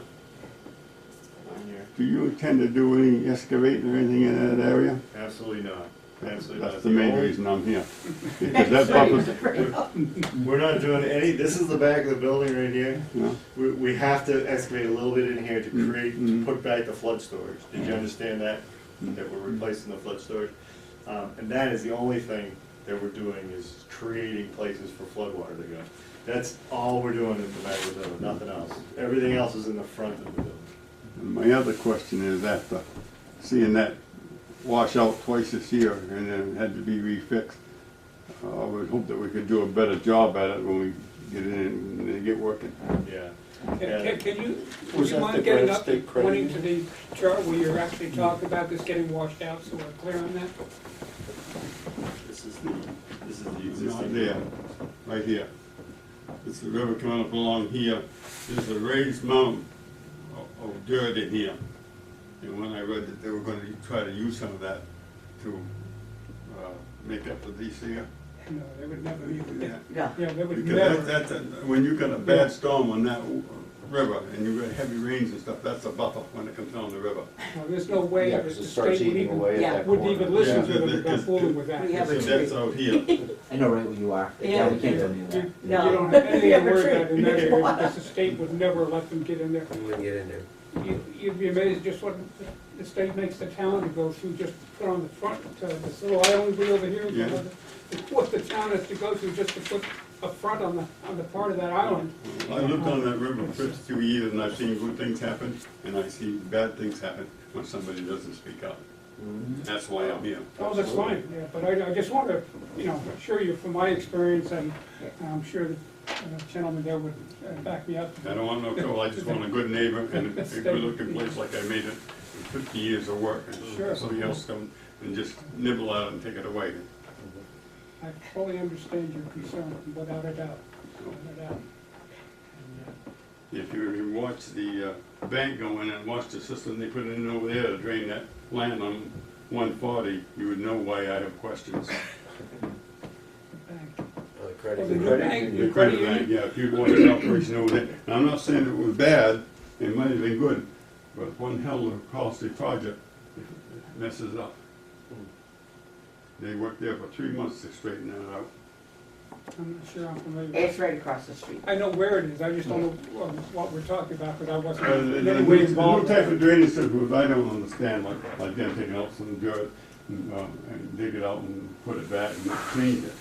On here. do you intend to do any excavating or anything in that area? Absolutely not. Absolutely not. That's the main reason I'm here. Because that buffers, We're not doing any, this is the back of the building right here. you know, We have to excavate a little bit in here to create, to Mhm. put back the flood storage. Did you understand that? That we're replacing the flood storage? And that is the only thing that we're doing, is creating places for floodwater to go. That's all we're doing in the back of the building, nothing else. Everything else is in the front of the building. and my other question is, after seeing that wash out twice this year and then it had to be refixed, I would hope that we could do a better job at it when we get in and get working. Yeah. Can you, would Was you that mind the getting Grant up, State credit pointing to union? the chart where you're actually talking about this getting washed out, so we're clear on that? This is the Not existing. there, right here. It's the river coming up along here. There's a raised mountain of dirt in here. And when I read that they were gonna try to use some of that to make up for these here. No, they would never even, Yeah. yeah, they would Because never. that's, when you got a bad storm on that river and you got heavy rains and stuff, that's a buffer when it comes down the river. No, there's no way Yeah, that the because it state starts would eating even, away at Yeah. that wouldn't even corner. listen Yeah, to them about because- fooling with that. We have So a that's tree. out here. I know right where you are. Yeah. We can't do any of You that. you No. don't have anything We to have a worry tree. about in that area, because the state would never let them get in there. You wouldn't get in there. You'd be amazed just what the state makes the town to go through, just to put on the front, this little island way over here. Yeah. What the town has to go through just to put a front on the part of that island. I lived on that river for 52 years and I've seen good things happen and I see bad things happen when somebody doesn't speak up. That's why I'm here. Oh, that's fine, yeah, but I just want to, assure you from my experience, and I'm sure that the gentleman there would back me up. I don't want no trouble, I just want a good neighbor and a good looking place like I made it in 50 years of work. Sure. And somebody else come and just nibble at it and take it away. I fully understand your concern, without a doubt, without a doubt. If you watch the bank go in and watch the system they put in over there to drain that land on 140, you would know why I have questions. Thank you. The credit the union. new bank, The credit bank, yeah, if you want the operation over there. And I'm not saying it was bad, it might have been good, but one hell of a costly project, it messes up. They worked there for 3 months to straighten that out. I'm not sure I'm familiar with It's right across the street. I know where it is, I just don't know what we're talking about, but I wasn't The in any way new involved. type of drainage system, I don't understand, like them taking out some dirt and dig it out and put it back and clean it.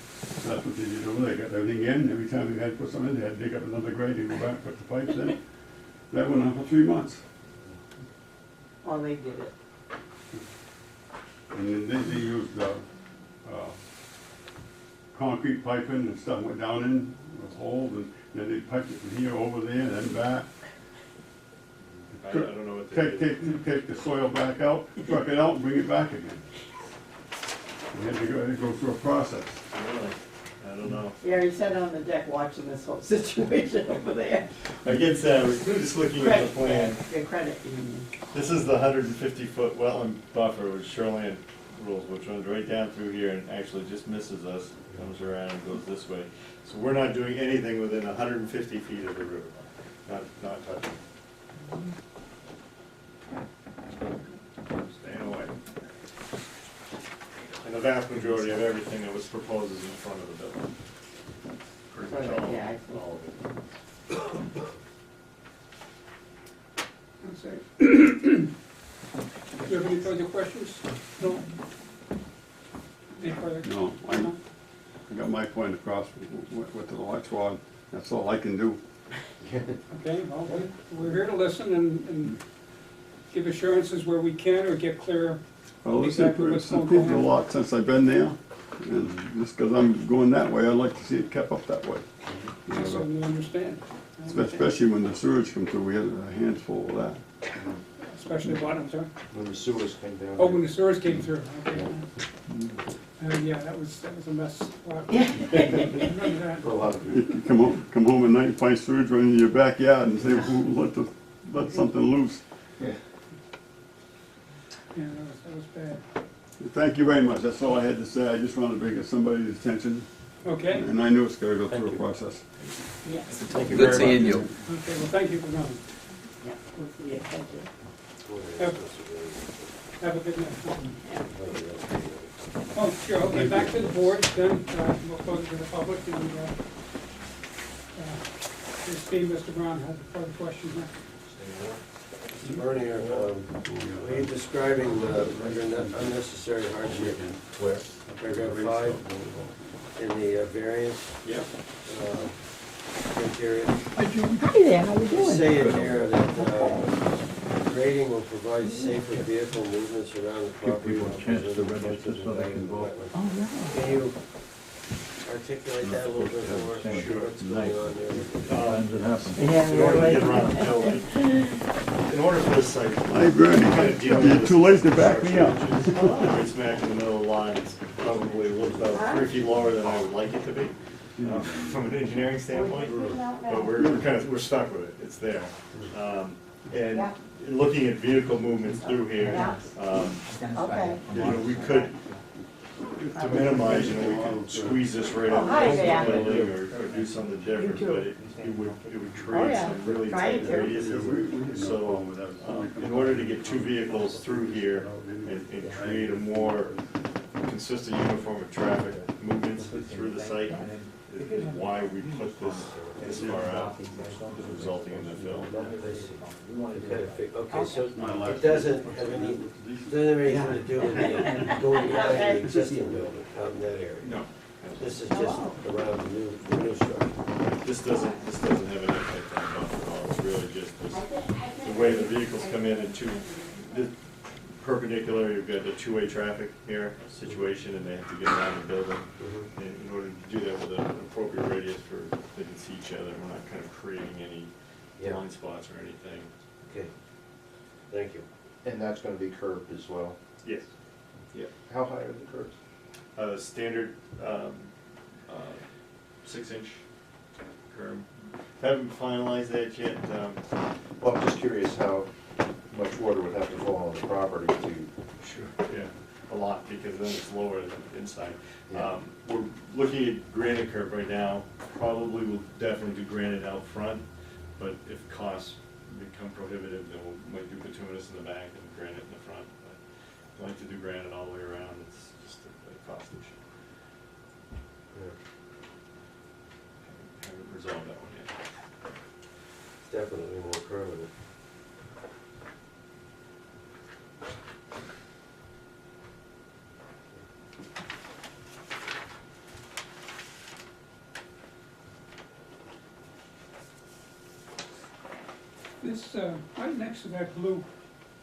That's what they did over there, they got everything in, every time they had to put something in, they had to dig up another grade and go back, put the pipes in. That went on for 3 months. Oh, they did it. And then they used concrete piping and stuff went down in the holes, and then they piped it from here over there, then back. I don't know what they did. Take the soil back out, truck it out, and bring it back again. You had to go through a process. Really? I don't know. Yeah, he sat on the deck watching this whole situation over there. I guess, we're just looking at the plan. The credit union. This is the 150-foot wetland buffer with shoreline rules, which runs right down through here and actually just misses us, comes around and goes this way. So we're not doing anything within 150 feet of the river, not touching. Staying away. And the vast majority of everything that was proposed is in front of the building. Pretty much all, Yeah, I see. all of it. Let's see. Do you have any further questions? No? Any further? No, I got my point across with the lights on, that's all I can do. Okay, well, we're here to listen and give assurances where we can or get clear. Well, listen, Exactly what's it's going improved a on. lot since I've been there, and just because I'm going that way, I'd like to see it kept up that way. I certainly understand. I understand. Especially when the sewage come through, we had a handful of that. Especially bottoms, huh? When the sewers came down. Oh, when the sewers came through, okay. Yeah, that was a mess. Wow. I remember that. For a lot of You people. can come home at night and find sewage running in your backyard and say, "Ooh, let something loose." Yeah, that was bad. Thank you very much, that's all I had to say, I just wanted to bring it to somebody's attention, Okay, and I knew it's gotta go through a process. Yes. Good seeing you. okay, well, thank you for coming. Yeah, we'll see it. Thank you. Have a good night. Oh, sure, okay, back to the board, then, we'll close it to the public, and, esteemed Mr. Brown has a further question here. Mr. Bernier, are you describing the unnecessary hardship where, paragraph 5, in the variance Yep. criteria? Hi there, how you You say in here that grading will provide safer vehicle movements around the property. people a chance to register so they can vote. Oh, yeah. Can you articulate that a little bit more? Sure. What's going on there? Sometimes it happens. Yeah, In order to get really. around the building, in order for this site. Hi, Bernie, you're too late to back me up. Right smack in the middle of the line, it's probably about 3 feet lower than I would like it to be, from an engineering standpoint. But we're stuck with it, it's there. And in looking at vehicle movements through here, Okay. we could, to minimize, we could squeeze this right up hi against there. the building or do something different, You too. but it would create yeah. some really Try tight it to. radiuses. So, in order to get 2 vehicles through here and create a more consistent uniform of traffic movements through the site, is why we put this far out, resulting in the fill. I see. Okay, so it doesn't have anything to do with going behind the existing building out in that area? No, This is just around the new structure. this doesn't have an impact on the buffer at all, it's really just the way the vehicles come in the perpendicular, you've got a 2-way traffic here situation, and they have to get around the building. And in order to do that with an appropriate radius for, they can see each other, we're not kind of creating any Yeah. blind spots or anything. Okay, thank you. And that's gonna be curved as well. Yes. Yeah. How high are the curbs? Standard 6-inch curb. Haven't finalized that yet. Well, I'm just curious how much water would have to fall on the property to, Sure. Yeah. a lot, because then it's lower than inside. Yeah. We're looking at granite curb right now, probably will definitely do granite out front, but if costs become prohibitive, then we might do bituminous in the back and granite in the front. But I'd like to do granite all the way around, it's just a cost issue. Yeah. Haven't resolved that one yet. It's definitely more permanent. This, right next to that blue,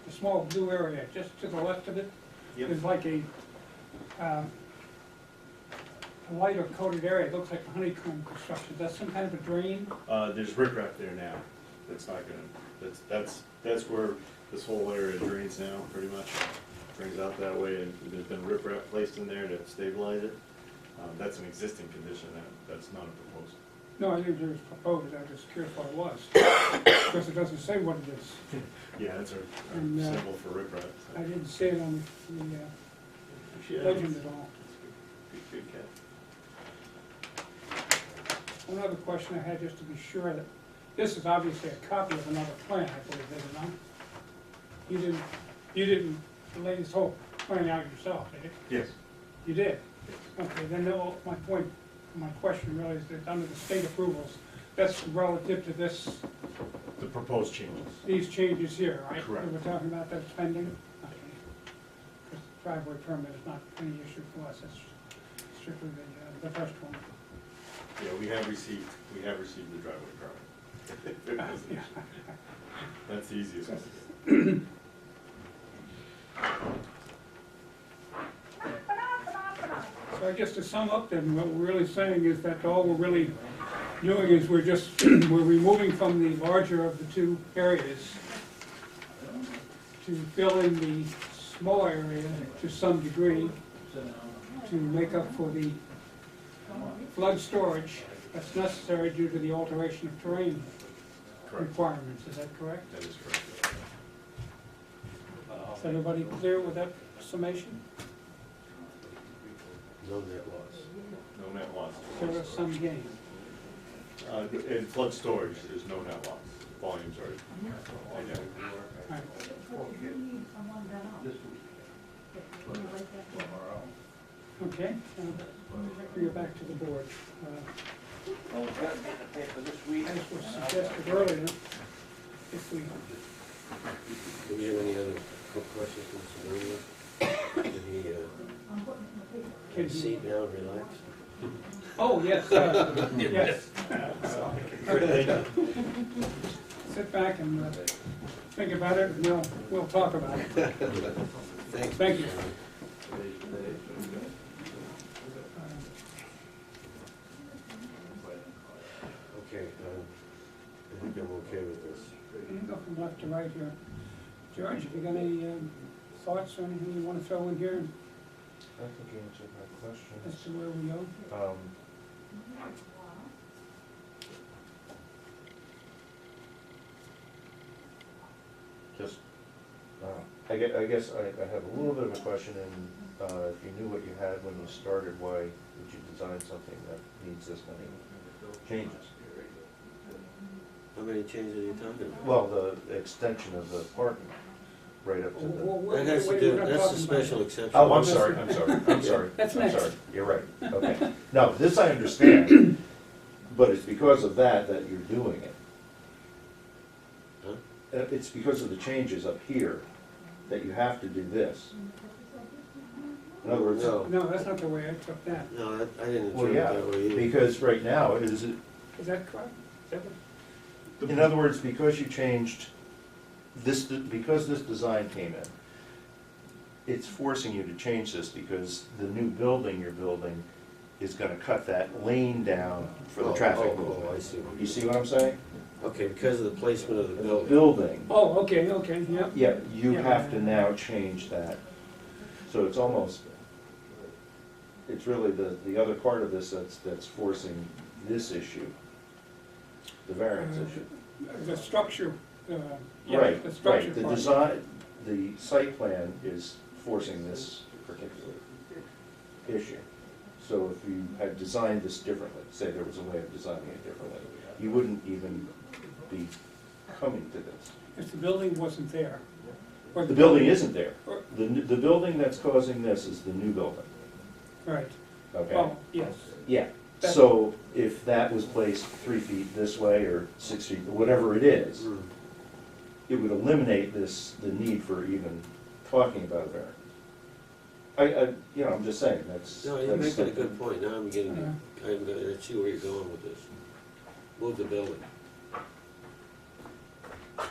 the small blue area, just to the left of it, Yep. there's like a lighter coated area, it looks like a honeycomb construction. That's some kind of a drain? There's riprap there now, that's not gonna, that's where this whole area drains now, pretty much. Drains out that way, and there's been riprap placed in there to stabilize it. That's an existing condition, that's not a proposal. No, I didn't hear it was proposed, I was just curious what it was. Because it doesn't say what it is. Yeah, that's our And, symbol for riprap. I didn't see it on the Yeah, legend at all. Good catch. One other question I had, just to be sure that, this is obviously a copy of another plan, I believe, is it not? You didn't lay this whole plan out yourself, did you? Yes. You did? Okay, then my question really is that under the state approvals, that's relative to this, The proposed changes. these changes here, right? Correct. That we're talking about that's pending? Okay. Because the driveway permit is not any issue for us, it's strictly the first one. Yeah, we have received the driveway permit. Yeah. That's the easiest one. So I guess to sum up then, what we're really saying is that all we're really doing is we're just, we're removing from the larger of the two areas to fill in the smaller area to some degree to make up for the flood storage that's necessary due to the alteration of terrain Correct. requirements, is that correct? That is correct. Is everybody clear with that summation? No net loss. No net loss. There is some gain. In flood storage, there's no net loss. Volumes are identical. Right. Okay, bring it back to the board. As was suggested earlier, if we, Do we have any other questions from Mr. Bowman? Did he, can he, sit down, relax? oh, yes, yes. Sit back and think about it, and we'll talk about it. Thanks. Thank you. Okay, I think I'm okay with this. You go from left to right here. George, have you got any thoughts or anything you want to throw in here I think you answered my question. as to where we go? Just, I guess I have a little bit of a question, and if you knew what you had when you started, why would you design something that needs this many changes? How many changes are you talking about? Well, the extension of the parking right up to the. That has to do, that's a special exception. Oh, I'm sorry, I'm sorry. That's I'm next. sorry, you're right, okay. No, this I understand, but it's because of that you're doing it. Huh? It's because of the changes up here that you have to do this. In other words, No, No, that's not the way I took that. no, I didn't well, interpret yeah, it that way either. because right now, Is that correct? Is that what- in other words, because you changed this, because this design came in, it's forcing you to change this because the new building you're building is gonna cut that lane down for the traffic Oh, I movement. see. You see what I'm saying? Okay, because of the placement of the The building. building, Oh, okay, yeah. yeah, you Yeah. have to now change that. So it's almost, it's really the other part of this that's forcing this issue, the variance issue. The structure, yeah, Right, the structure right, the part. design, the site plan is forcing this particular issue. So if you had designed this differently, say there was a way of designing it differently, you wouldn't even be coming to this. If the building wasn't there. or The building isn't there. or- The building that's causing this is the new building, Right, okay? oh, yes, Yeah, That- so if that was placed 3 feet this way or 6 feet, whatever it is, Hmm. it would eliminate the need for even talking about a variance. I'm just saying, that's. No, you're that's making a something- good point, now I'm getting, I see where you're going with this. Move the building. Is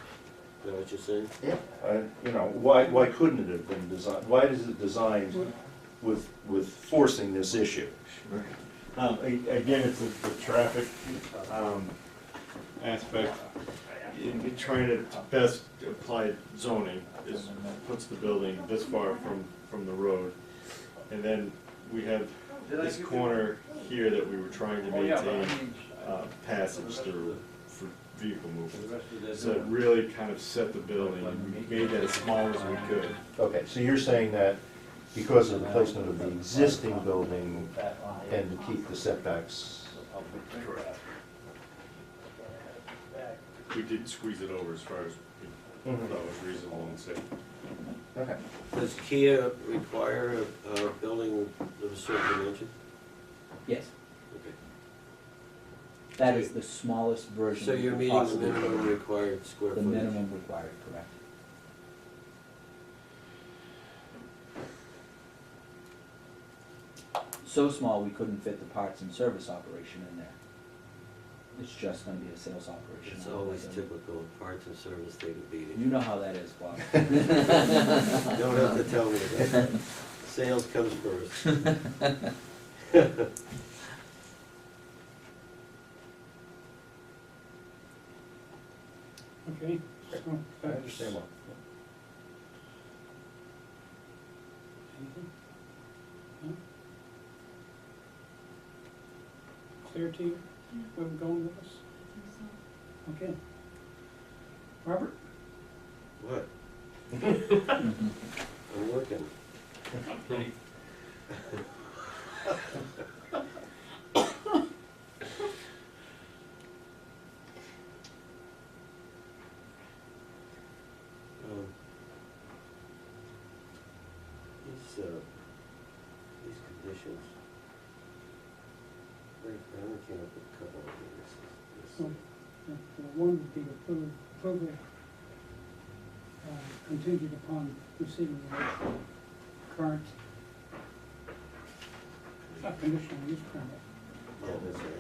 that what you're saying? Yeah, why couldn't it have been designed, why is it designed with forcing this issue? Again, it's the traffic aspect, in trying to best apply zoning, is puts the building this far from the road. And then we have this corner here that we were trying to maintain passage through for vehicle movement. So it really kind of set the building, we made that as small as we could. Okay, so you're saying that because of the placement of the existing building and to keep the setbacks. Correct. We did squeeze it over as far as we thought was reasonable and safe. Okay. Does Kia require a building of a certain dimension? Yes, Okay. that is the smallest version. So we you're could meeting the possibly do. minimum required square The footage? minimum required, correct. So small, we couldn't fit the parts and service operation in there. It's just gonna be a sales operation. It's always typical, parts and service take a beating. You know how that is, Bob. You don't have to tell me that. Sales comes first. okay. So I that's- understand what. Anything? No? Clear to you, where we're going with this? Okay. Robert? What? I'm looking. These conditions. I only came up with a couple of these. So, one would be approval contingent upon receiving the current conditional use permit. Yeah, that's right.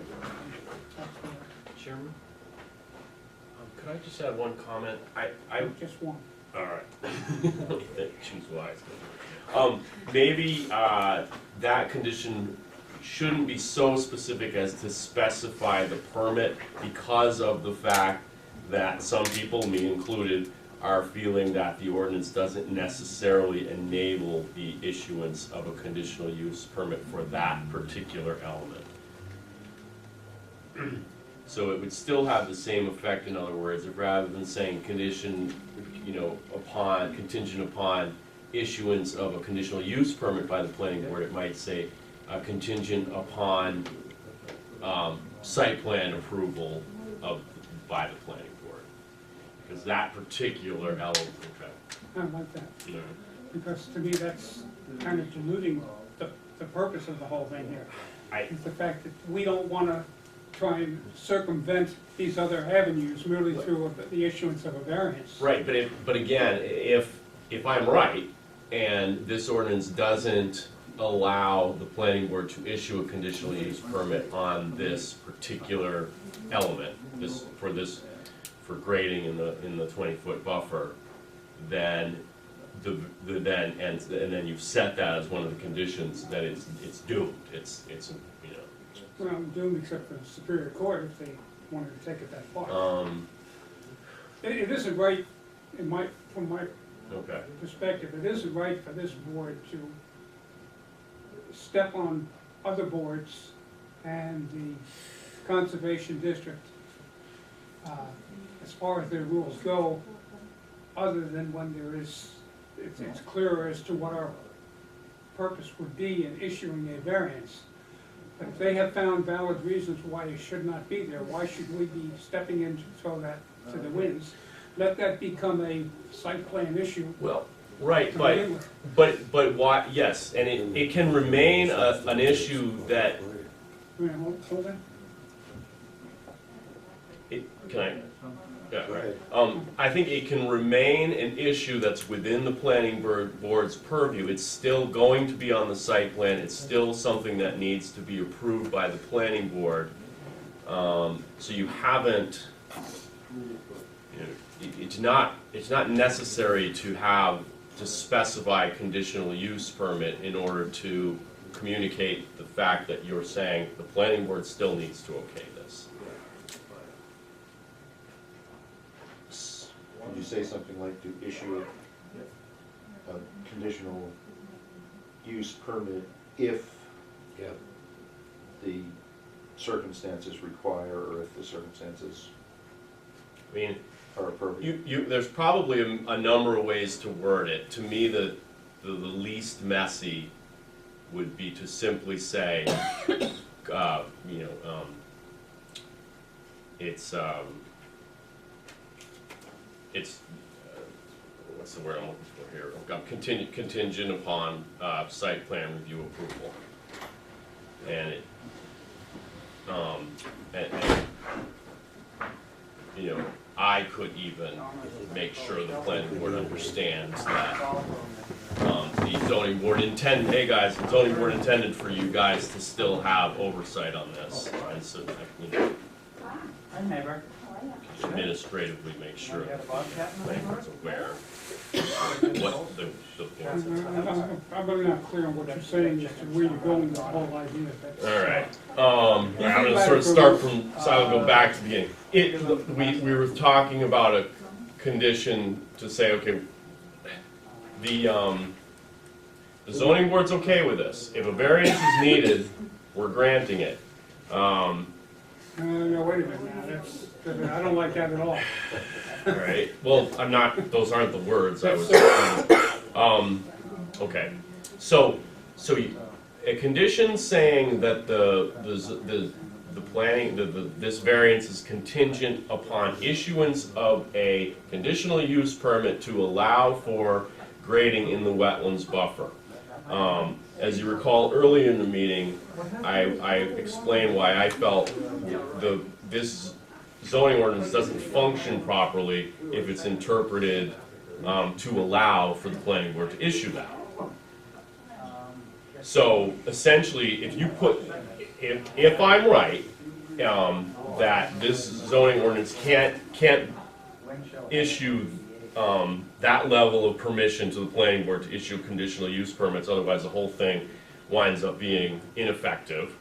That's the- Chairman? Could I just add one comment? I Just one. All right. Choose wisely. Maybe that condition shouldn't be so specific as to specify the permit because of the fact that some people, me included, are feeling that the ordinance doesn't necessarily enable the issuance of a conditional use permit for that particular element. So it would still have the same effect, in other words, if rather than saying condition, contingent upon issuance of a conditional use permit by the planning board, it might say contingent upon site plan approval by the planning board. Because that particular element, I don't like that, you know, because to me, that's kind of diluting the purpose of the whole thing here. It's the fact that we don't want to try and circumvent these other avenues merely through the issuance of a variance. right, but again, if I'm right, and this ordinance doesn't allow the planning board to issue a conditional use permit on this particular element, for grading in the 20-foot buffer, then and then you've set that as one of the conditions, that it's doomed, it's Well, I'm doomed except for the Superior Court if they wanted to take it that far. It isn't right, from my okay. perspective, it isn't right for this board to step on other boards and the Conservation District as far as their rules go, other than when it's clearer as to what our purpose would be in issuing a variance. But if they have found valid reasons why it should not be there, why should we be stepping in to throw that to the winds? Let that become a site plan issue. Well, right, to but, begin with. but why, yes, and it can remain an issue that, Wait, hold on. can I? Yeah, Go right. ahead. I think it can remain an issue that's within the planning board's purview. It's still going to be on the site plan, it's still something that needs to be approved by the planning board. So you haven't, you know, it's not necessary to specify conditional use permit in order to communicate the fact that you're saying the planning board still needs to okay this. Could you say something like to issue a conditional use permit if Yeah. the circumstances require, or if the circumstances I mean, are appropriate? there's probably a number of ways to word it. To me, the least messy would be to simply say, it's what's the word I'm looking for here? Contingent upon site plan review approval, and it, you know, I could even make sure the planning board understands that the zoning board intended, hey guys, the zoning board intended for you guys to still have oversight on this, and so, you know, Hi, neighbor. administratively make sure You that got a bobcat the in the planning board's aware what the I'm really not clear on what you're saying as to where you're going with the whole idea. All right. I'm gonna sort of start from, so I'll go back to the beginning. We were talking about a condition to say, okay, the zoning board's okay with this. If a variance is needed, we're granting it. No, wait a minute now, I don't like that at all. All right, well, I'm not, those aren't the words I was, okay. So a condition saying that the planning, this variance is contingent upon issuance of a conditional use permit to allow for grading in the wetlands buffer. As you recall, early in the meeting, I explained why I felt this zoning ordinance doesn't function properly if it's interpreted to allow for the planning board to issue that. So essentially, if you put, if I'm right, that this zoning ordinance can't issue that level of permission to the planning board to issue conditional use permits, otherwise the whole thing winds up being ineffective.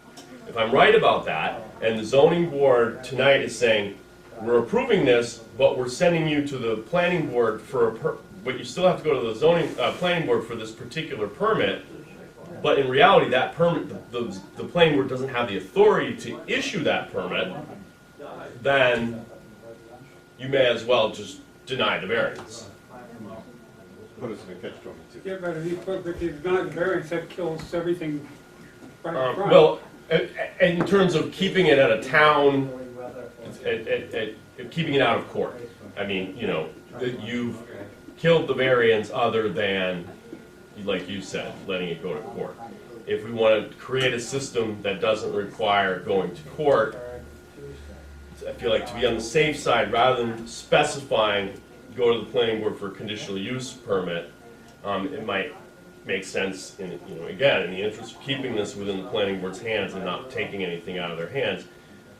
If I'm right about that, and the zoning board tonight is saying, we're approving this, but we're sending you to the planning board for but you still have to go to the zoning, planning board for this particular permit, but in reality, that permit, the planning board doesn't have the authority to issue that permit, then you may as well just deny the variance. Put us in a catch-22. Yeah, but if you deny the variance, that kills everything right in front. Well, in terms of keeping it at a town, keeping it out of court. I mean, you know, you've killed the variance other than, like you said, letting it go to court. If we want to create a system that doesn't require going to court, I feel like to be on the safe side, rather than specifying, go to the planning board for a conditional use permit, it might make sense, in, you know, again, in the interest of keeping this within the planning board's hands and not taking anything out of their hands,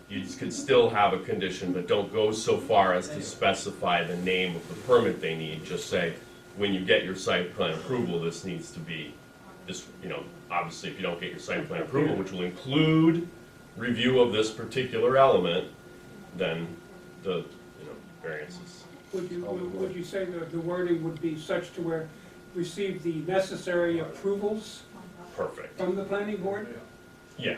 you could still have a condition, but don't go so far as to specify the name of the permit they need. Just say, when you get your site plan approval, this needs to be, this, you know, obviously if you don't get your site plan approval, which will include review of this particular element, then the, you know, variances. Would you say that the wording would be such to where receive the necessary approvals Perfect. from the planning board? Yeah.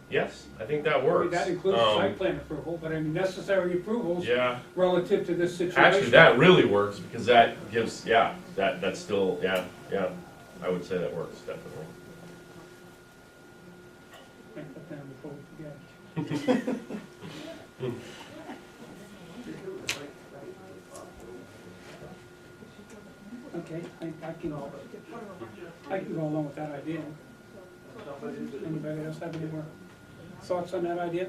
Yes, I think that I mean, works. that includes site plan approval, but I mean, necessary approvals Yeah, relative to this situation. actually, that really works, because that gives, yeah, that's still, yeah, I would say that works, definitely. Write that down before we forget. Okay, I can go along with that idea. Anybody else have any more thoughts on that idea?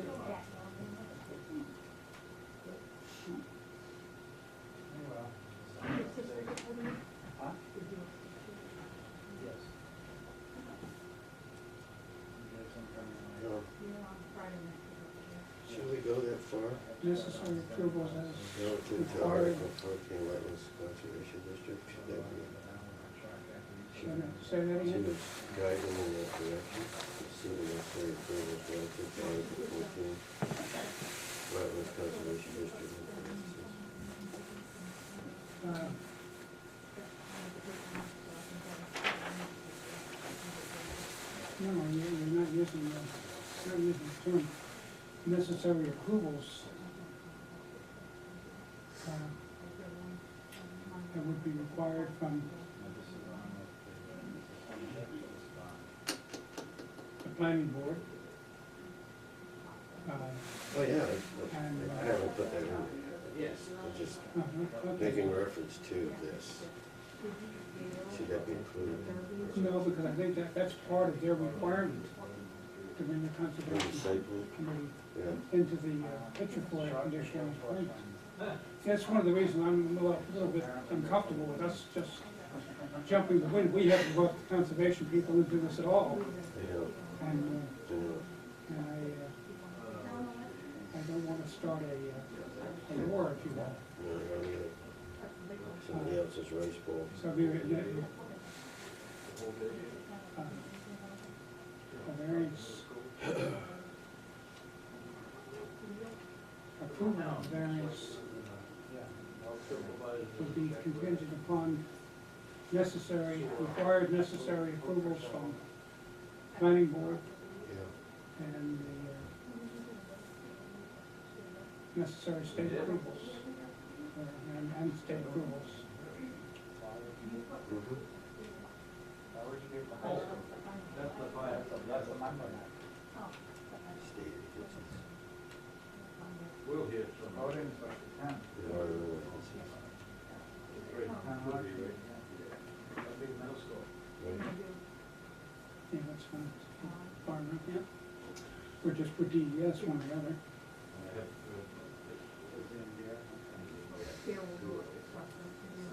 No. Should we go that far? Necessary approvals as Relative to Article 14 Wetlands Conservation District, should that be? should I say that again? Should guide them in that direction? See the necessary approvals relative to Article 14 Wetlands Conservation District. Uh, No, you're not using the term necessary approvals. That would be required from the planning board. Oh, yeah, I haven't put that in there. Yes. I'm just Okay. making reference to this. Should that be included? No, because I think that's part of their requirement to bring the In the conservation site plan? committee Yeah. into the picture for a conditional permit. That's one of the reasons I'm a little bit uncomfortable with us just jumping the wind. We haven't brought the conservation people into this at all, I know, and I know. I don't want to start a war, if you will. No, I don't either. Somebody else's rice bowl. So a variance, approval of variance would be contingent upon required necessary approvals from planning board Yeah. and the necessary state approvals, and state approvals. Mhm. State agencies. We'll hear some. There are no agencies. Right. Yeah, that's fine. Far enough, yeah. Or just put DES, one or the other.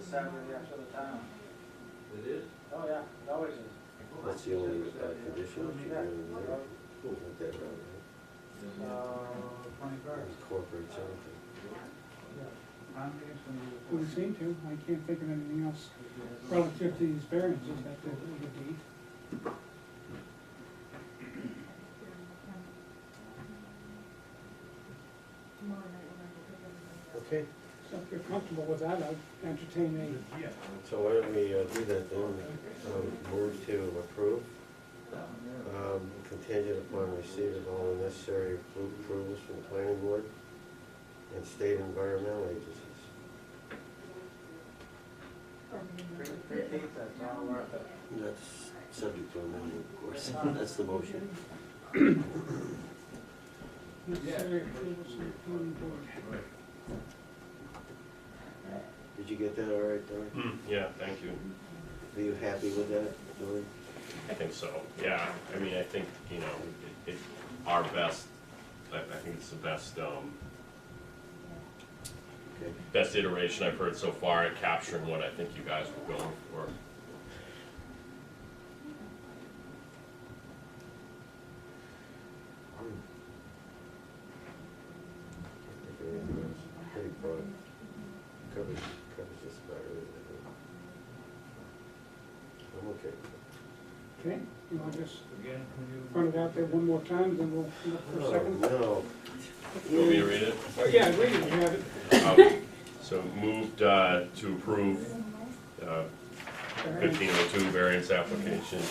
Saturday after the town. It is? Oh, yeah, it always is. That's the only condition that you're doing there. Isn't that right? 21st. Incorporate something. Would seem to. I can't think of anything else relative to these variances that would be. Okay, So if you're comfortable with that, I'd entertain so why don't we do that then? Move to approve, contingent upon receipt of all the necessary approvals from the planning board and state environmental agencies. That's all worth it. That's subject to amendment, of course. That's the motion. necessary approvals from the planning board. Did you get that all right, Dory? Yeah, thank you. Are you happy with that, Dory? I think so, yeah. I mean, I think, you know, it's our best, I think it's the best, Okay. best iteration I've heard so far at capturing what I think you guys were going for. Pretty broad. Covers just about everything. I'm okay with it. Okay, you want to just run it out there one more time, then we'll look for a second? Oh, no. You want me to read it? Oh, yeah, read it, you have it. So moved to approve 1502 variance application,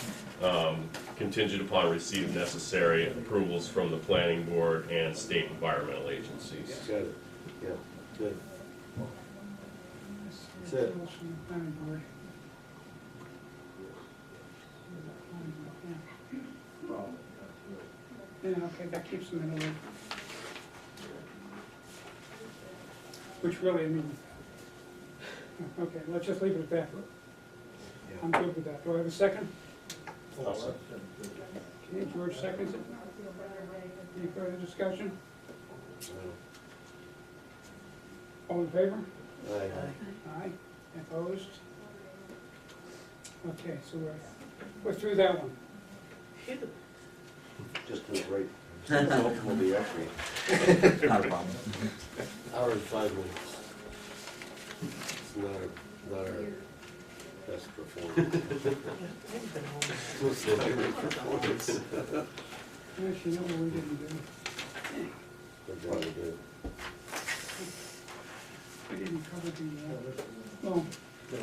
contingent upon receipt of necessary approvals from the planning board and state environmental agencies. Got it, yeah, good. That's it. Yeah, okay, that keeps them in the loop. Which really, I mean, okay, let's just leave it at that. I'm good with that. Do I have a second? Okay, George seconds it. Any further discussion? All in favor? Aye. Aye. Opposed? Okay, so we're through that one. Just do it right. We'll be actually. Not a problem. Hour and 5 minutes. It's not our best performance. It's not our performance. Actually, you know what we didn't do? We're probably good. We didn't cover the, well, so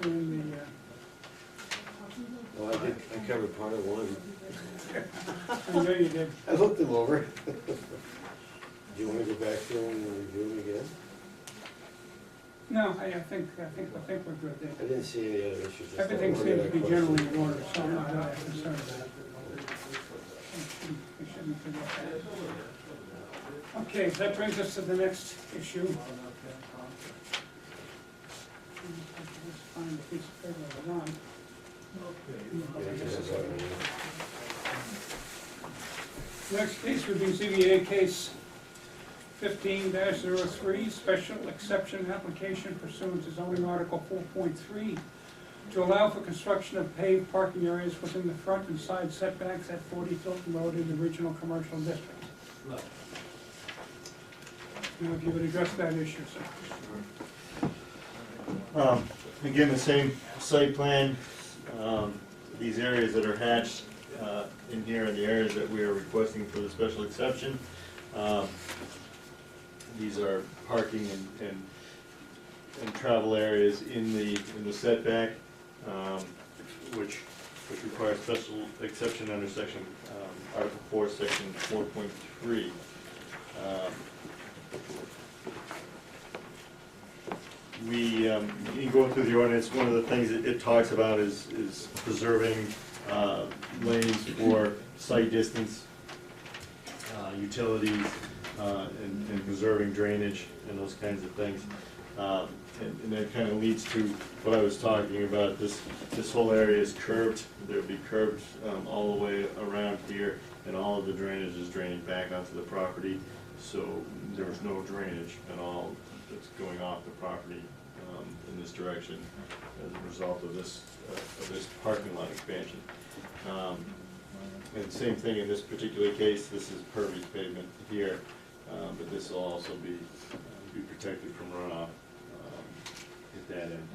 in the, Oh, I covered part of one. I know you did. I looked them over. Do you want to go back to them and review them again? No, I think we're good I there. didn't see any other issues. just Everything that seems to be question. generally in order, so I'm not really concerned about it. We shouldn't forget that. Okay, that brings us to the next issue. Let's find a piece of paper to run. Yeah, that's all right. Next case would be ZBA case 15-03, special exception application pursuant to zoning article 4.3 to allow for construction of paved parking areas within the front and side setbacks at 40 Tilton Road in the regional commercial district. Now, if you would address that issue, sir. Again, the same site plan. These areas that are hatched in here are the areas that we are requesting for the special exception. These are parking and travel areas in the setback, which requires special exception under section Article 4, section 4.3. In going through the ordinance, one of the things that it talks about is preserving lanes for site distance, utilities, and preserving drainage and those kinds of things. And that kind of leads to what I was talking about. This whole area is curved. There'll be curved all the way around here, and all of the drainage is draining back onto the property. So there's no drainage at all that's going off the property in this direction as a result of this parking lot expansion. And same thing in this particular case. This is pervious pavement here, but this will also be protected from runoff at that end.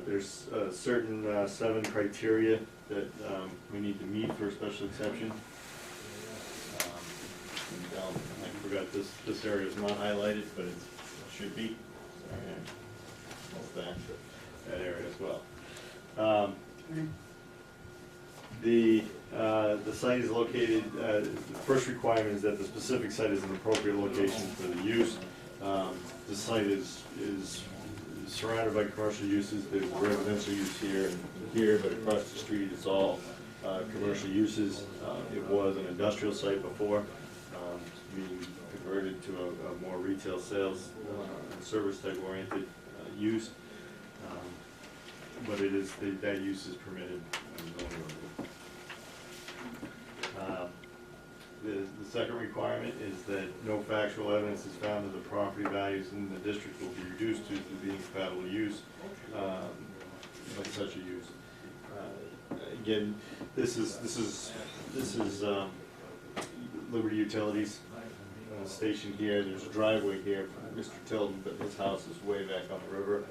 There's certain 7 criteria that we need to meet for a special exception. I forgot this area is not highlighted, but it should be. That area as well. The site is located, the first requirement is that the specific site is an appropriate location for the use. The site is surrounded by commercial uses. There's residential use here and here, but across the street it's all commercial uses. It was an industrial site before, being converted to a more retail sales and service type oriented use. But it is, that use is permitted in the zoning ordinance. The second requirement is that no factual evidence is found that the property values in the district will be reduced due to the incompatible use of such a use. Again, this is Liberty Utilities station here. There's a driveway here for Mr. Tilton, but his house is way back on the river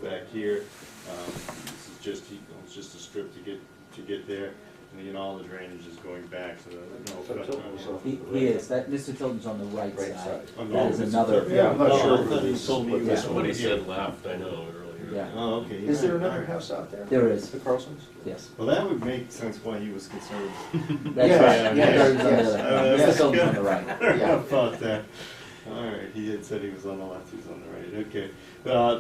back here. This is just a strip to get there. And again, all the drainage is going back to the. He is, that, Mr. Tilton's on the right side. Oh, no, That is Mr. another. Tilton. Yeah, I'm not Oh, sure I thought who you these. told me it was Yeah. over Somebody here. said left, I know, earlier. Yeah. Oh, okay. Is there another house out there? There is, The Carlsons? yes. Well, that would make sense why he was concerned. That's Yeah, right, yeah, gardens on the yes. left. It's the building on the right. I don't know about that. All right, he had said he was on the left, he was on the right, okay.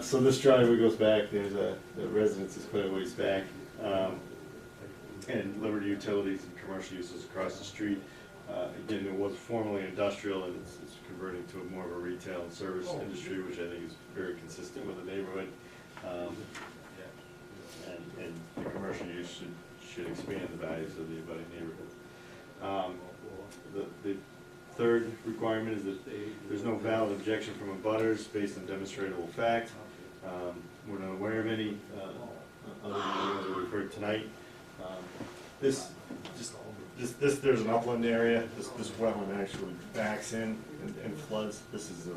So this driveway goes back, there's the residence is quite a ways back. And Liberty Utilities and commercial uses across the street. Again, it was formerly industrial and it's converting to more of a retail and service industry, which I think is very consistent with the neighborhood. And the commercial use should expand the values of the abutting neighborhood. The third requirement is that there's no valid objection from abutters based on demonstrable fact. We're not aware of any, other than the ones that we've heard tonight. There's an upland area, this wetland actually backs in and floods. This is a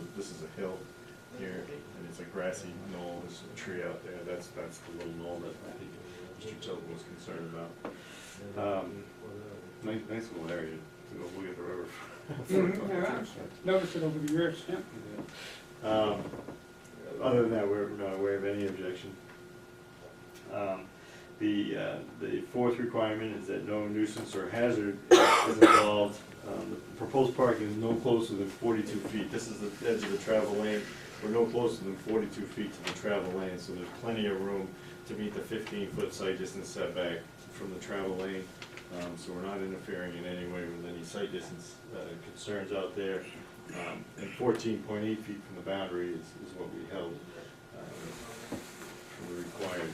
hill here, and it's a grassy knoll, there's a tree out there, that's the little knoll that I think Mr. Tilton was concerned about. Nice little area to go look at the river. Yeah, noticed it over the years, yeah. Other than that, we're not aware of any objection. The fourth requirement is that no nuisance or hazard is involved. The proposed parking is no closer than 42 feet. This is the edge of the travel lane. We're no closer than 42 feet to the travel lane, so there's plenty of room to meet the 15-foot site distance setback from the travel lane. So we're not interfering in any way with any site distance concerns out there. And 14.8 feet from the boundary is what we held from the required.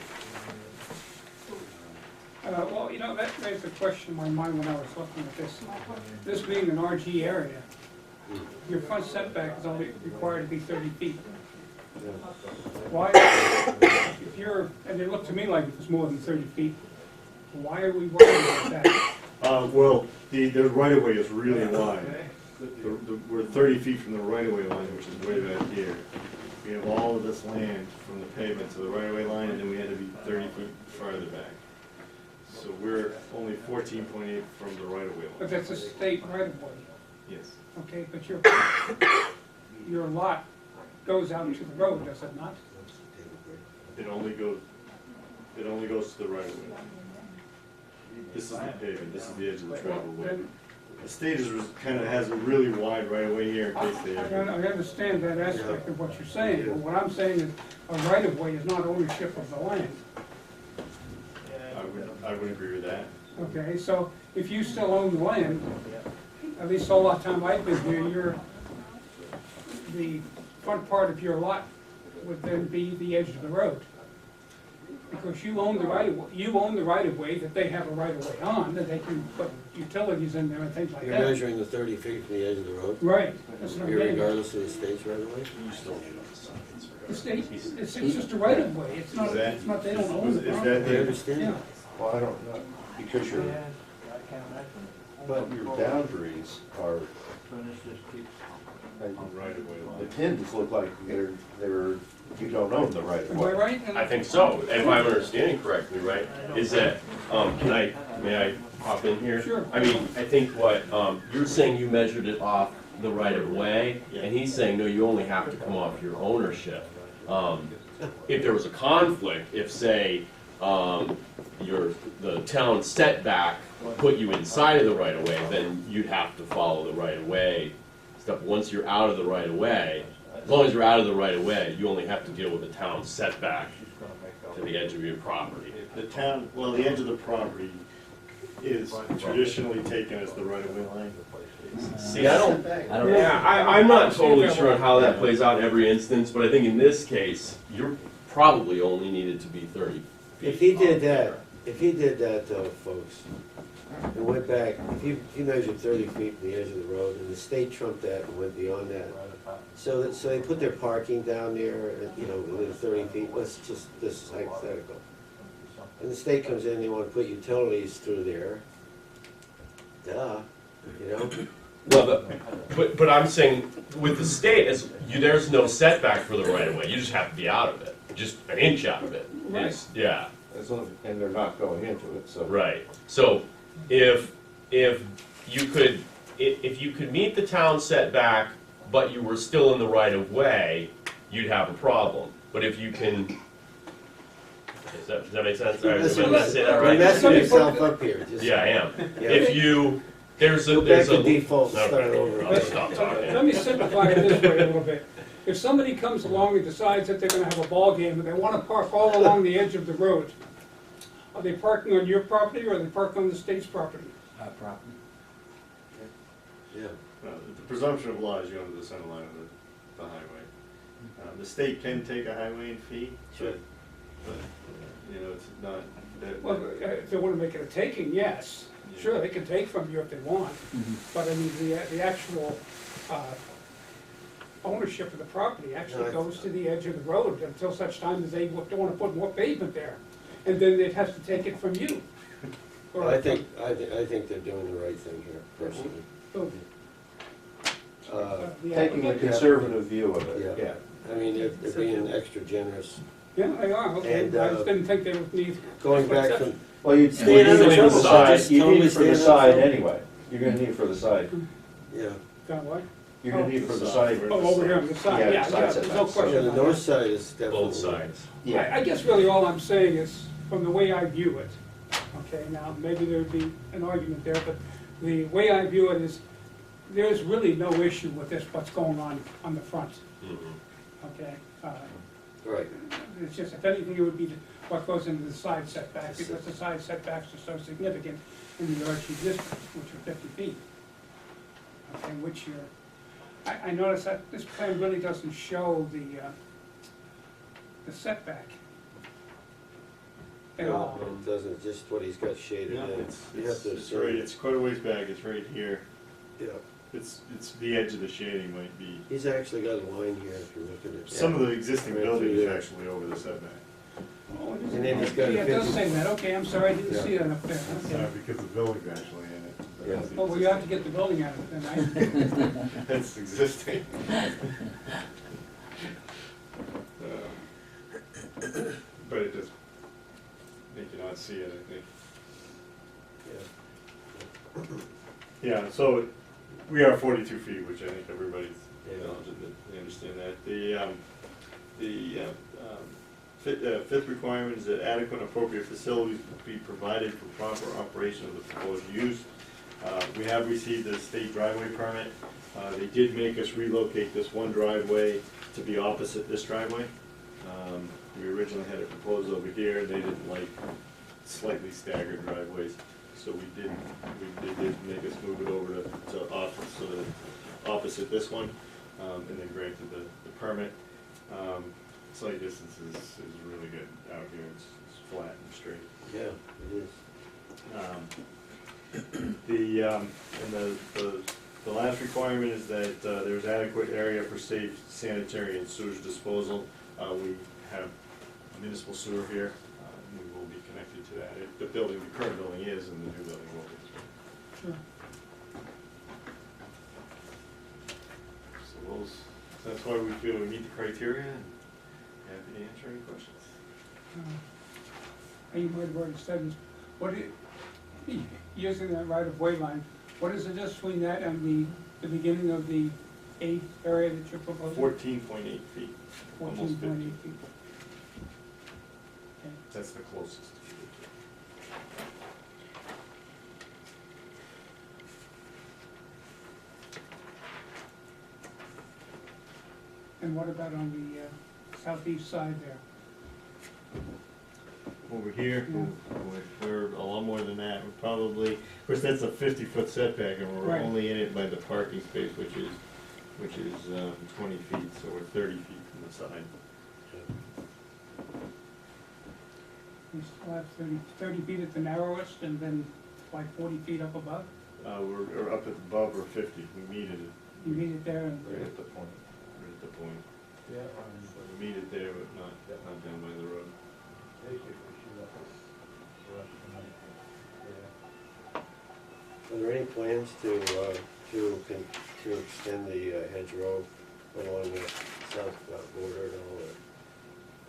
Well, you know, that raised a question in my mind when I was looking at this. This being an RG area, your front setback is only required to be 30 feet. Why, if you're, and it looked to me like it was more than 30 feet, why are we worried about that? Well, the right-of-way is really wide. We're 30 feet from the right-of-way line, which is way back here. We have all of this land from the pavement to the right-of-way line, and then we had to be 30 feet farther back. So we're only 14.8 from the right-of-way line. But that's a state right-of-way, Yes. okay, but your lot goes out into the road, does it not? It only goes to the right-of-way. This is the pavement, this is the edge of the travel way. Then, The state kind of has a really wide right-of-way here in case they I ever. understand that aspect of what you're saying, but what I'm saying is a right-of-way is not ownership of the land. I would agree with that. Okay, so if you still own the land, at least all the time I've been here, the front part of your lot would then be the edge of the road. Because you own the right of way that they have a right of way on, that they can put utilities in there and things like You're that. measuring the 30 feet from the edge of the road, Right, that's what I'm getting at. irregardless of the state's right of way? The state, it's just a right of way, it's not, they don't own the Is property. that I the, understand Yeah. that. Well, I don't know, because your boundaries are, right-of-way the line? pins look like they're, you don't own the right of Am I way. right? I think so, if I'm understanding correctly, right, is that, may I hop in here? Sure. I mean, I think what, you're saying you measured it off the right of way, and he's saying, no, you only have to come off your ownership. If there was a conflict, if say, the town setback put you inside of the right of way, then you'd have to follow the right of way stuff. Once you're out of the right of way, as long as you're out of the right of way, you only have to deal with the town setback to the edge of your property. The town, well, the edge of the property is traditionally taken as the right-of-way line. See, I don't, know. yeah, I'm not totally sure on how that plays out in every instance, but I think in this case, you're probably only needed to be 30 feet. If he did that though, folks, and went back, if he measured 30 feet from the edge of the road, and the state trumped that and went beyond that, so they put their parking down there, within 30 feet, this is hypothetical. And the state comes in, they want to put utilities through there, Well, but I'm saying, with the state, there's no setback for the right of way, you just have to be out of it, just an inch out of it. Right. Yeah. And they're not going into it, so. Right, so if you could meet the town setback, but you were still in the right of way, you'd have a problem. But if you can Does that make sense? All right, Listen, did I say that You're right? messing yourself up here, just. Yeah, I am. Yeah. If you, there's a, Go back there's to a. default and start Okay, over. I'll stop talking. Let me simplify it this way a little bit. If somebody comes along and decides that they're gonna have a ball game and they wanna park all along the edge of the road, are they parking on your property or are they parking on the state's property? Property. Yeah. The presumption of law is you go to the center line of the highway. The state can take a highway in fee, Sure. but, you know, it's not, that. Well, if they wanna make it a taking, yes. Sure, they can take from you if they want, but I mean, the actual, ownership of the property actually No, goes to the edge of the road until such time as they don't wanna put more pavement there. And then it has to take it from you. Or- I think they're doing the right thing here, personally. So, the Taking a applicant- conservative view of it, Yeah. yeah. I mean, they're being extra generous. Yeah, they are, okay, And, I just didn't think they would need. Going back from, Well, you'd Stand need on the it for the trouble, side, just you need totally it for the stand on the side trouble. anyway. You're gonna need it for the side. yeah. Got what? You're gonna need it for the side. Oh, over here on the side, Yeah, yeah, side yeah, there's no setbacks. question Yeah, the about north that. side is definitely. Both sides. I guess really all I'm saying is, from the way I view it, okay, now, maybe there'd be an argument there, but the way I view it is, there's really no issue with this, what's going on the front, okay? Right. It's just, if anything, it would be what goes into the side setback, because the side setbacks are so significant in the RG district, which are 50 feet. Okay, which you're, I noticed that this plan really doesn't show the setback at No, all. it doesn't, just what he's got shaded Yeah, in. it's, You have to it's observe right, it. it's quite a ways back, it's right here. Yeah. It's the edge of the shading might be, He's actually got a line here if you're looking at. some of the existing Right building through is there. actually over the setback. Oh, it is- And then he's got a Yeah, it does 50 say that, okay, I'm sorry, I didn't Yeah. see that up there, It's okay. not because the building's actually in it. but Yeah. it's Oh, well, you have to get the building out of it, then, I, That's existing. But it does make you not see it, I think. Yeah. Yeah, so we are 42 feet, which I think everybody's Yeah. acknowledged that they understand that. The fifth requirement is that adequate and appropriate facilities be provided for proper operation of the proposed use. We have received a state driveway permit. They did make us relocate this one driveway to be opposite this driveway. We originally had it proposed over here, and they didn't like slightly staggered driveways. So they did make us move it over to office, so that opposite this one, and then granted the permit. Slight distance is really good out here, it's flat and straight. Yeah, it is. The last requirement is that there's adequate area for safe sanitary and sewage disposal. We have municipal sewer here, we will be connected to that. The building, the current building is, and the new building will be. sure. So that's why we feel we meet the criteria, and happy to answer any questions. You might have already said this, what do using that right-of-way line, what is the difference between that and the beginning of the 8th area that you're proposing? 14.8 feet, almost 14.8 15. feet. Okay. That's the closest. And what about on the southeast side there? Over here, Yeah. we're a lot more than that. We're probably, of course, that's a 50-foot setback, and we're Right. only in it by the parking space, which is 20 feet, so we're 30 feet from the side. We still have 30 feet at the narrowest and then like 40 feet up above? We're up at above or 50. We meet it You meet it there and, right at the point. Right at the point. Yeah. So we meet it there, but not down by the road. Are there any plans to extend the hedgerow along the south border at all,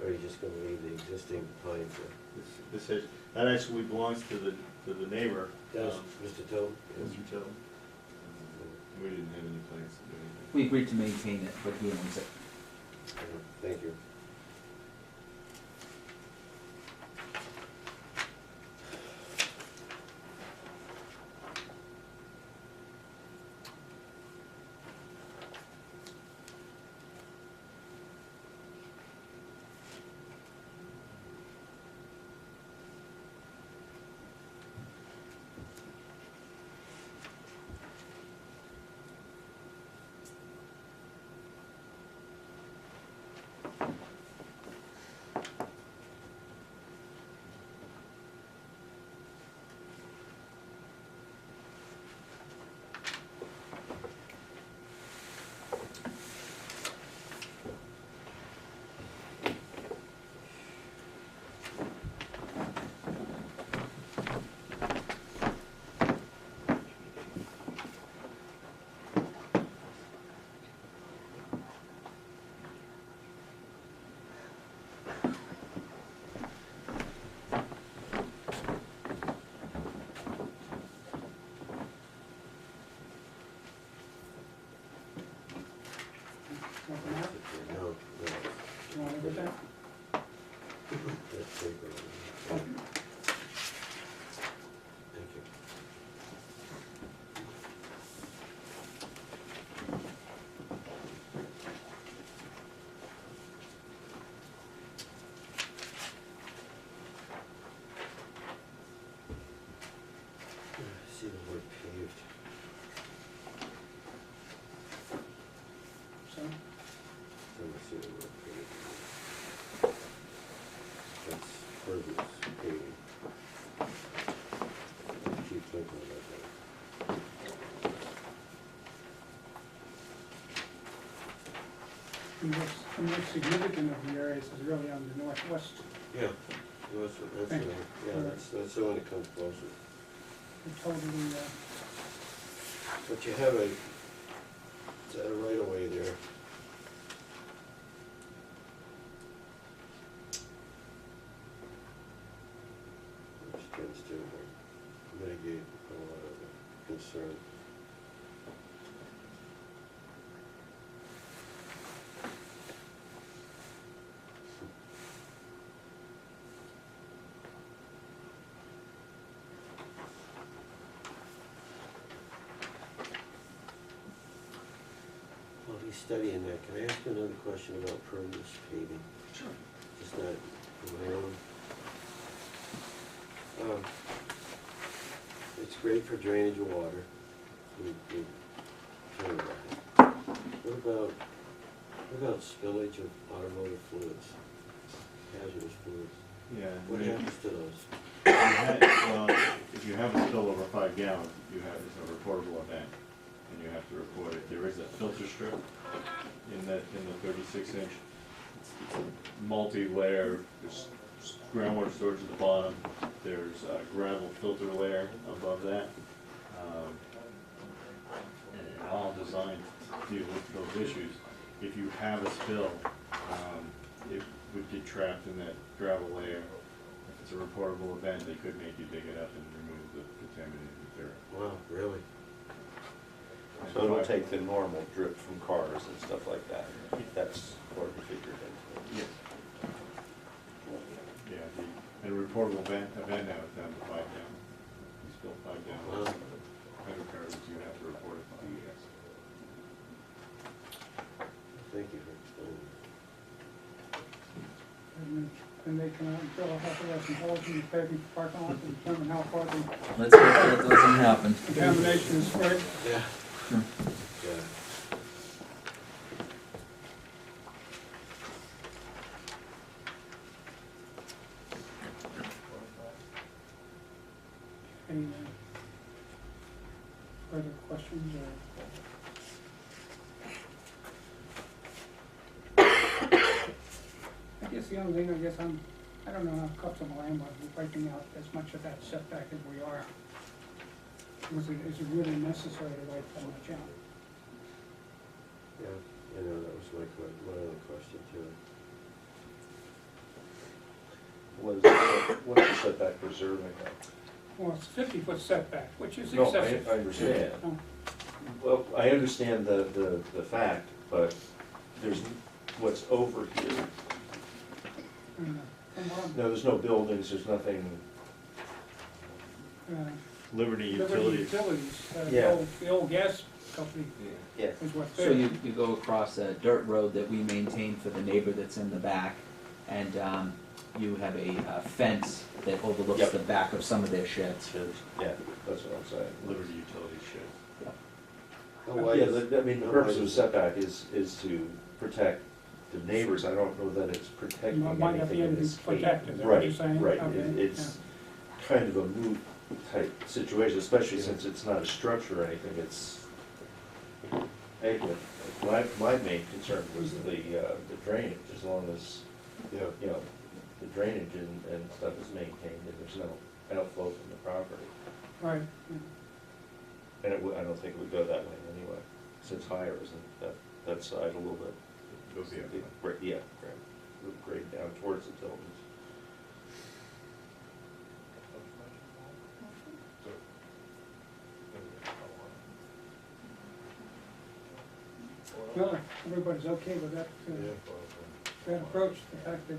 or are you just gonna leave the existing pines there? That actually belongs to the neighbor. Does Mr. Toad? Mr. Tillman. We didn't have any plans to do anything. We agreed to maintain it, but he owns it. Thank you. paper on it. Thank you. I see the word paved. So, I see the word paved. That's pervious paving. Keep thinking about that. the most significant of the areas is really on the northwest. Yeah, that's, Thank you. that's the one that comes closer. It totally, But you have it's a right of way there. Which tends to mitigate a lot of the concern. While he's studying that, can I ask you another question about pervious paving? Sure. Just not for my own. It's great for drainage of water. We turn it around. What about spillage of automotive fluids, hazardous fluids? Yeah. What happens to those? Well, if you have a spill over 5 gallons, it's a reportable event, and you have to report it. There is a filter strip in the 36-inch. It's a multi-layer, there's groundwater storage at the bottom, there's a gravel filter layer above that. And all designed to deal with those issues. If you have a spill, it would get trapped in that gravel layer. If it's a reportable event, they could make you dig it up and remove the contaminated material. Wow, really? So it'll take the normal drip from cars and stuff like that. That's already figured into it. Yeah, and a reportable event now is down to 5 gallons. You spill 5 gallons, hydrocarbons, you have to report it to DES. Thank you for explaining. and they come out and fill up the some holes in the paving parking lot to determine how far the Let's hope that doesn't happen. contamination is spread. Yeah. Hmm. Yeah. Any further questions or? I guess the only thing, I don't know how comfortable I am with wiping out as much of that setback as we are. Is it really necessary to wipe that much out? Yeah, I know, that was my other question too. What's the setback preserving though? Well, it's 50-foot setback, which is No, excessive. I understand. No. Well, I understand the fact, but there's, what's over here, From what no, there's no buildings, there's nothing, Liberty Liberty Utilities. Utilities, Yeah. the old gas company yeah. is what So you go across a dirt road that we maintain for the neighbor that's in the back, and you have a fence that overlooks Yep. the back of some of their sheds. Yeah, that's what I'm saying. Liberty Utilities shed. Oh, why Yeah, is- I mean, the oh, purpose why of is- setback is to protect the neighbors. I don't know that it's protecting Might not be anything in anything this case. protected, is that what you're Right, saying? right. Okay, It's kind of a moot type situation, especially since it's not a structure or anything, it's, anyway, my main concern was the drainage, as long as, Yeah, you know, the drainage and stuff is maintained and there's no outflow from the property. Right, yeah. And I don't think it would go that way anyway, since higher isn't that side a little bit. Goes the other way. Right, yeah, grade down towards the Tiltons. Well, everybody's okay with that, yeah. that approach, the fact that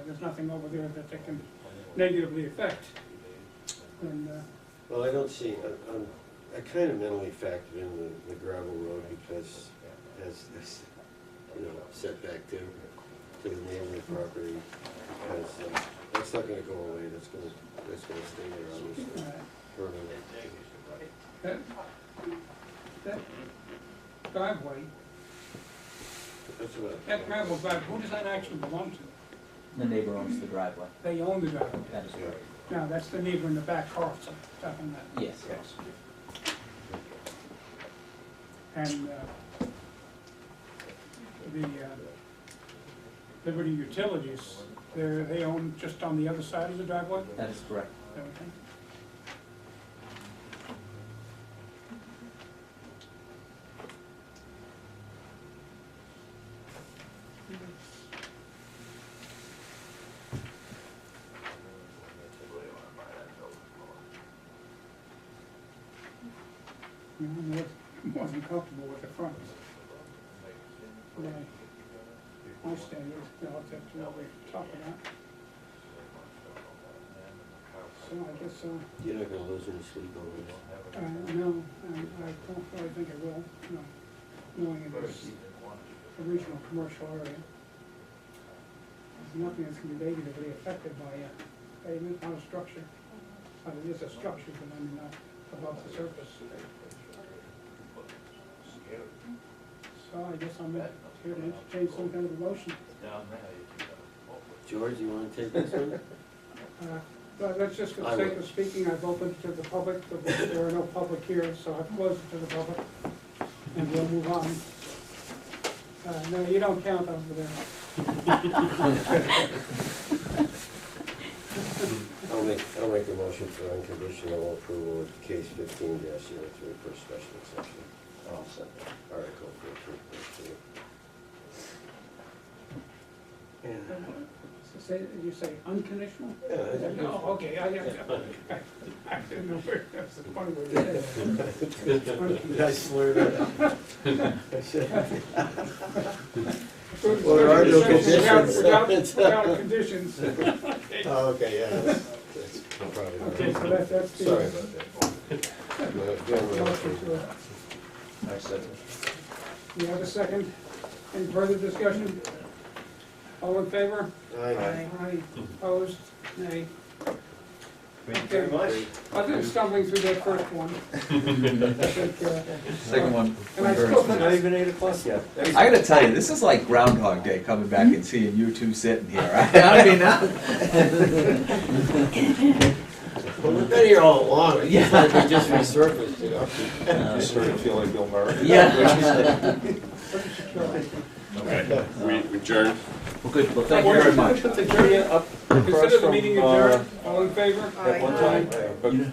there's nothing over there that they can negatively affect. And, Well, I don't see, I kind of mentally factored in the gravel road because as, setback to the neighboring property, because that's not gonna go away, that's gonna stay there, obviously, permanently. that driveway, That's about. that gravel driveway, who does that actually belong to? The neighbor owns the driveway. They own the driveway. That is correct. Now, that's the neighbor in the back car, so, stuff on that. Yes. And the Liberty Utilities, they own just on the other side of the driveway? That is correct. Okay. You know, I'm more than comfortable with the front. My standard, relative to what we talked about. So I guess, You're not gonna lose any sleep over this. no, I don't really think it will, no, knowing it is a regional commercial area. There's nothing that's gonna be negatively affected by pavement, not a structure. But it is a structure, but I mean, not above the surface. So I guess I'm here to entertain some kind of a motion. George, you wanna take this one? But let's just, for the sake of speaking, I've opened it to the public, there are no public here, so I've closed it to the public, and we'll move on. No, you don't count over there. I'll make a motion for unconditional approval of case 15-03 for special exception. I'll second. Article 13. You say unconditional? Yeah, Oh, okay, I didn't know where, that's a funny way to say that. Did I slur that? I should. Well, there are no conditions. Without conditions. Oh, okay, yeah, that's probably right. Okay, so that's the. Sorry about that. Motion to- I second. You have a second? Any further discussion? All in favor? Aye. Aye. Opposed? Nay. Thank you very much. I've been stumbling through that first one. I think, Second one. And I still Not even 8 o'clock yet. I gotta tell you, this is like Groundhog Day, coming back and seeing you two sitting here. I mean, Well, we've been here all along, it's like we just resurfaced, you know? Just starting to feel like Bill Murray. yeah. Okay, we adjourn. Well, good, well, thank you very much. Consider the meeting adjourned. All in favor? At one time? You know,